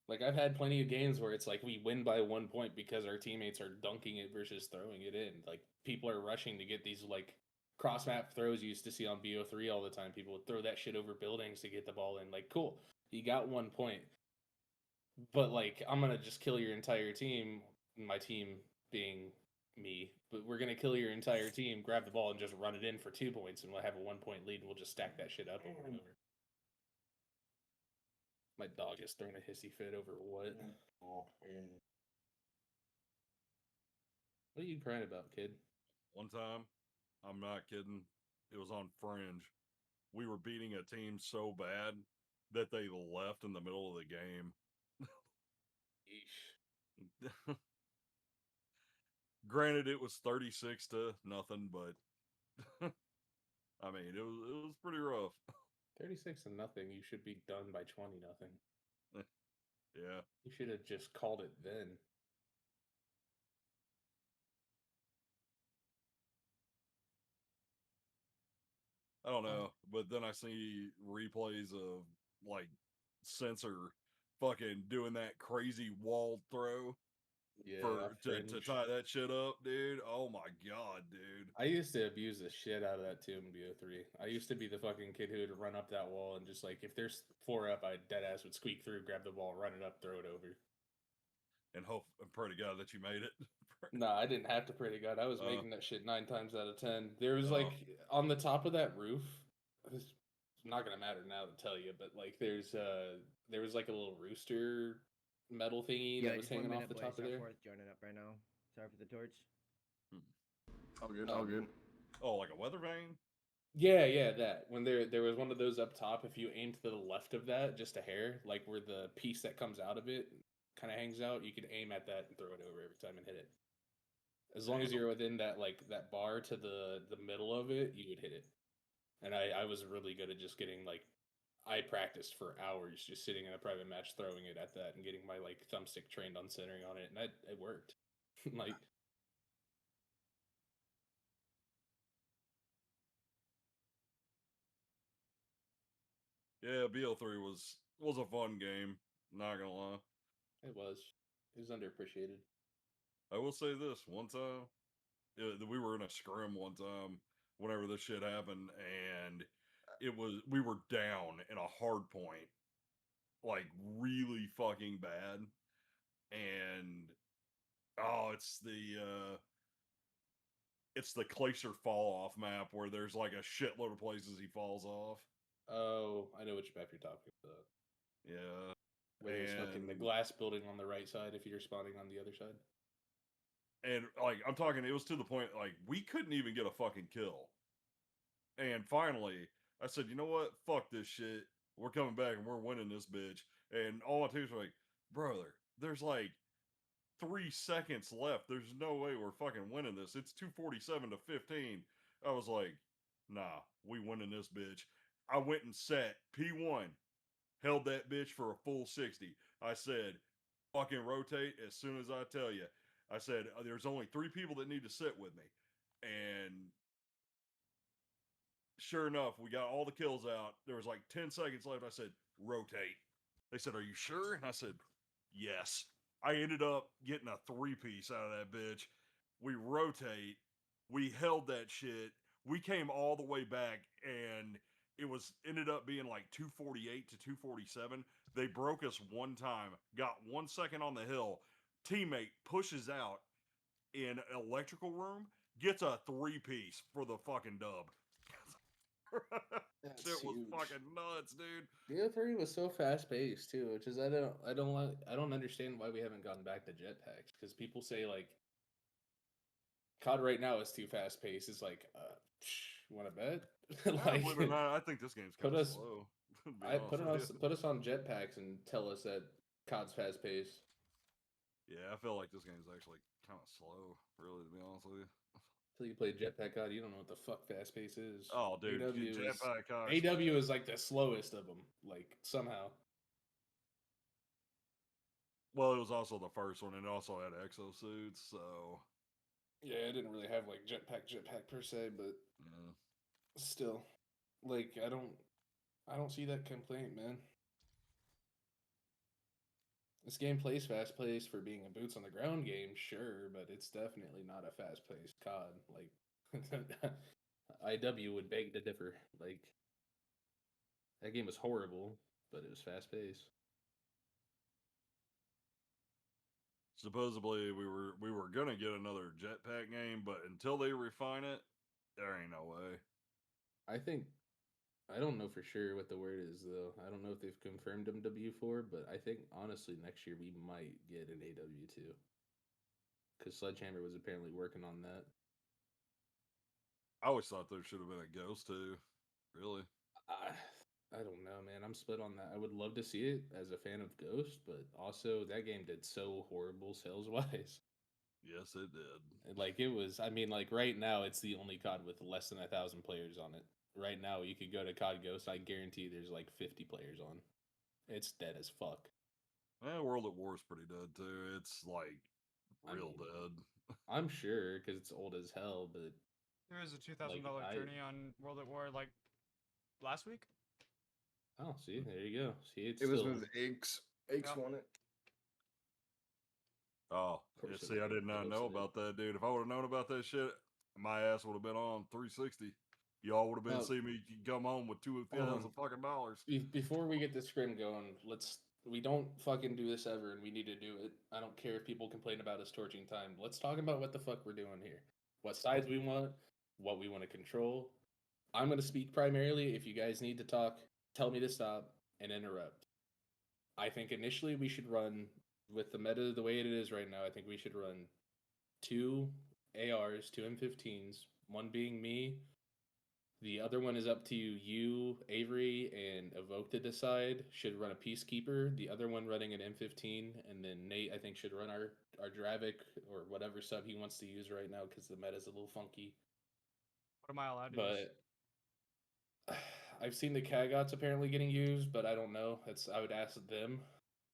Like I've had plenty of games where it's like we win by 1 point because our teammates are dunking it versus throwing it in. Like people are rushing to get these like cross map throws you used to see on BO3 all the time. People would throw that shit over buildings to get the ball in. Like, cool, you got 1 point. But like I'm gonna just kill your entire team, my team being me, but we're gonna kill your entire team, grab the ball and just run it in for 2 points and we'll have a 1 point lead and we'll just stack that shit up over and over. My dog is throwing a hissy fit over what? What are you crying about, kid?
One time, I'm not kidding, it was on Fringe. We were beating a team so bad that they left in the middle of the game.
Yeesh.
Granted, it was 36-0, but I mean, it was pretty rough.
36-0. You should be done by 20-0.
Yeah.
You should have just called it then.
I don't know, but then I see replays of like Sensor fucking doing that crazy wall throw
Yeah,
to tie that shit up, dude. Oh my god, dude.
I used to abuse the shit out of that too in BO3. I used to be the fucking kid who would run up that wall and just like if there's 4 up, I dead ass would squeak through, grab the ball, run it up, throw it over.
and hope and pray to God that you made it.
No, I didn't have to pray to God. I was
Oh.
making that shit 9 times out of 10. There was
Oh.
like on the top of that roof. It's not gonna matter now to tell you, but like there was like a little rooster metal thingy that was
just 1
hanging off
minute,
the
boys.
top of there.
Southworth joining up right now. Sorry for the torch.
All good. All good.
Oh, like a weather vane?
Yeah, that. When there was one of those up top, if you aim to the left of that, just a hair, like where the piece that comes out of it kind of hangs out, you could aim at that and throw it over every time and hit it. As long as you're within that that bar to the middle of it, you would hit it. And I was really good at just getting like I practiced for hours just sitting in a private match throwing it at that and getting my like thumbstick trained on centering on it, and it worked. Like
Yeah, BO3 was a fun game. Not gonna lie.
it was underappreciated.
I will say this: one time, we were in a scrim one time. Whenever this shit happened, and we were down in a hard point, like really fucking bad, and it's the Glacier fall off map where there's like a shitload of places he falls off.
Oh, I know which map you're talking about.
Yeah.
Where there's fucking the
And-
glass building on the right side if you're spawning on the other side.
And like I'm talking, it was to the point like we couldn't even get a fucking kill. And finally, I said, you know what? Fuck this shit. We're coming back and we're winning this bitch. And all my teams were like, brother, there's like 3 seconds left. There's no way we're fucking winning this. It's 247 to 15. I was like, nah, we winning this bitch. I went and set P1, held that bitch for a full 60. I said, fucking rotate as soon as I tell you. I said, there's only 3 people that need to sit with me. And sure enough, we got all the kills out. There was like 10 seconds left. I said, rotate. They said, are you sure? And I said, yes. I ended up getting a 3-piece out of that bitch. We rotate. We held that shit. We came all the way back, and it ended up being like 248 to 247. They broke us one time, got 1 second on the hill. Teammate pushes out in electrical room, gets a 3-piece for the fucking dub.
That's
Shit was
huge.
fucking nuts, dude.
BO3 was so fast paced too, which is I don't understand why we haven't gone back to jetpacks because people say like COD right now is too fast paced. It's like, you want to bet?
Like, believe it or not, I think this game's
put
kind of
us-
slow. to be honest with you.
put us on jetpacks and tell us that COD's fast paced.
Yeah, I feel like this game's actually kind of slow, really, to be honest with you.
Till you play jetpack COD, you don't know what the fuck fast pace is.
Oh, dude,
AW is,
Jetpack Cox.
AW is like the slowest of them, like somehow.
Well, it was also the first one, and it also had exosuits, so
Yeah, it didn't really have like jetpack per se, but
yeah.
still, like I don't see that complaint, man. This game plays fast paced for being a boots on the ground game, sure, but it's definitely not a fast paced COD. Like IW would beg to differ. Like that game was horrible, but it was fast paced.
Supposedly we were gonna get another Jetpack game, but until they refine it, there ain't no way.
I don't know for sure what the word is though. I don't know if they've confirmed MW4, but I think honestly next year we might get an AW2. Because Sledgehammer was apparently working on that.
I always thought there should have been a Ghost too. Really?
I don't know, man. I'm split on that. I would love to see it as a fan of Ghost, but also that game did so horrible sales wise.
Yes, it did.
Like it was, I mean, like right now it's the only COD with less than 1,000 players on it. Right now you could go to COD Ghost. I guarantee there's like 50 players on. It's dead as fuck.
World at War is pretty dead too. It's like
I
real
mean,
dead.
I'm sure because it's old as hell, but
There was a $2,000
I-
journey on World at War like last week.
oh, see, there you go. See, it's
It was
still,
with Aches. Aches
Yeah.
won it.
Oh,
Of course
yeah,
it
see, I
would.
did not
Of
know
course it
about that, dude. If I would have known about that shit, my ass would have been on 360. Y'all would have been
Well,
seeing me come home with $2,000 fucking dollars.
Before we get the scrim going, let's We don't fucking do this ever, and we need to do it. I don't care if people complain about us torching time. Let's talk about what the fuck we're doing here. What sides we want, what we want to control. I'm going to speak primarily. If you guys need to talk, tell me to stop and interrupt. I think initially we should run, with the meta the way it is right now, I think we should run 2 ARs, 2 M15s, one being me. The other one is up to you, Avery, and Evoke to decide. Should run a Peacekeeper. The other one running an M15, and then Nate, I think, should run our Dravik or whatever sub he wants to use right now because the meta's a little funky.
What am I allowed to use?
But I've seen the Kagots apparently getting used, but I don't know. I would ask them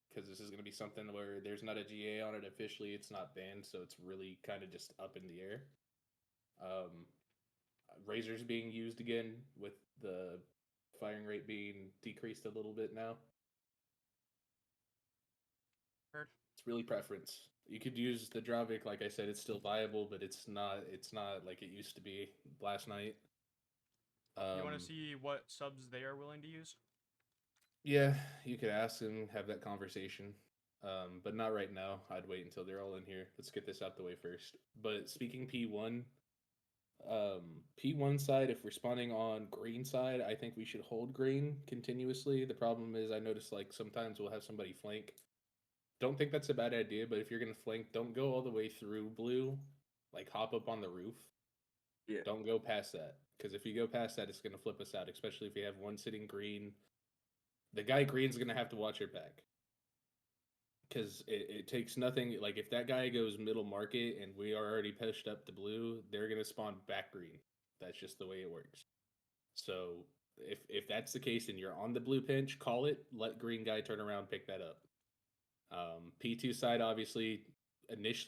because this is going to be something where there's not a GA on it officially. It's not banned, so it's really kind of just up in the air. Razor's being used again with the firing rate being decreased a little bit now.
Heard.
It's really preference. You could use the Dravik, like I said, it's still viable, but it's not like it used to be last night.
You want to see what subs they are willing to use?
Yeah, you could ask and have that conversation. But not right now. I'd wait until they're all in here. Let's get this out the way first. But speaking P1, P1 side, if we're spawning on green side, I think we should hold green continuously. The problem is I notice like sometimes we'll have somebody flank. Don't think that's a bad idea, but if you're gonna flank, don't go all the way through blue. Like hop up on the roof.
Yeah.
Don't go past that. Because if you go past that, it's gonna flip us out, especially if you have one sitting green. The guy green's gonna have to watch your back. Because it takes nothing. Like if that guy goes middle market and we are already pushed up to blue, they're gonna spawn back green. That's just the way it works. So if that's the case and you're on the blue pinch, call it. Let green guy turn around, pick that up. P2 side, obviously, initially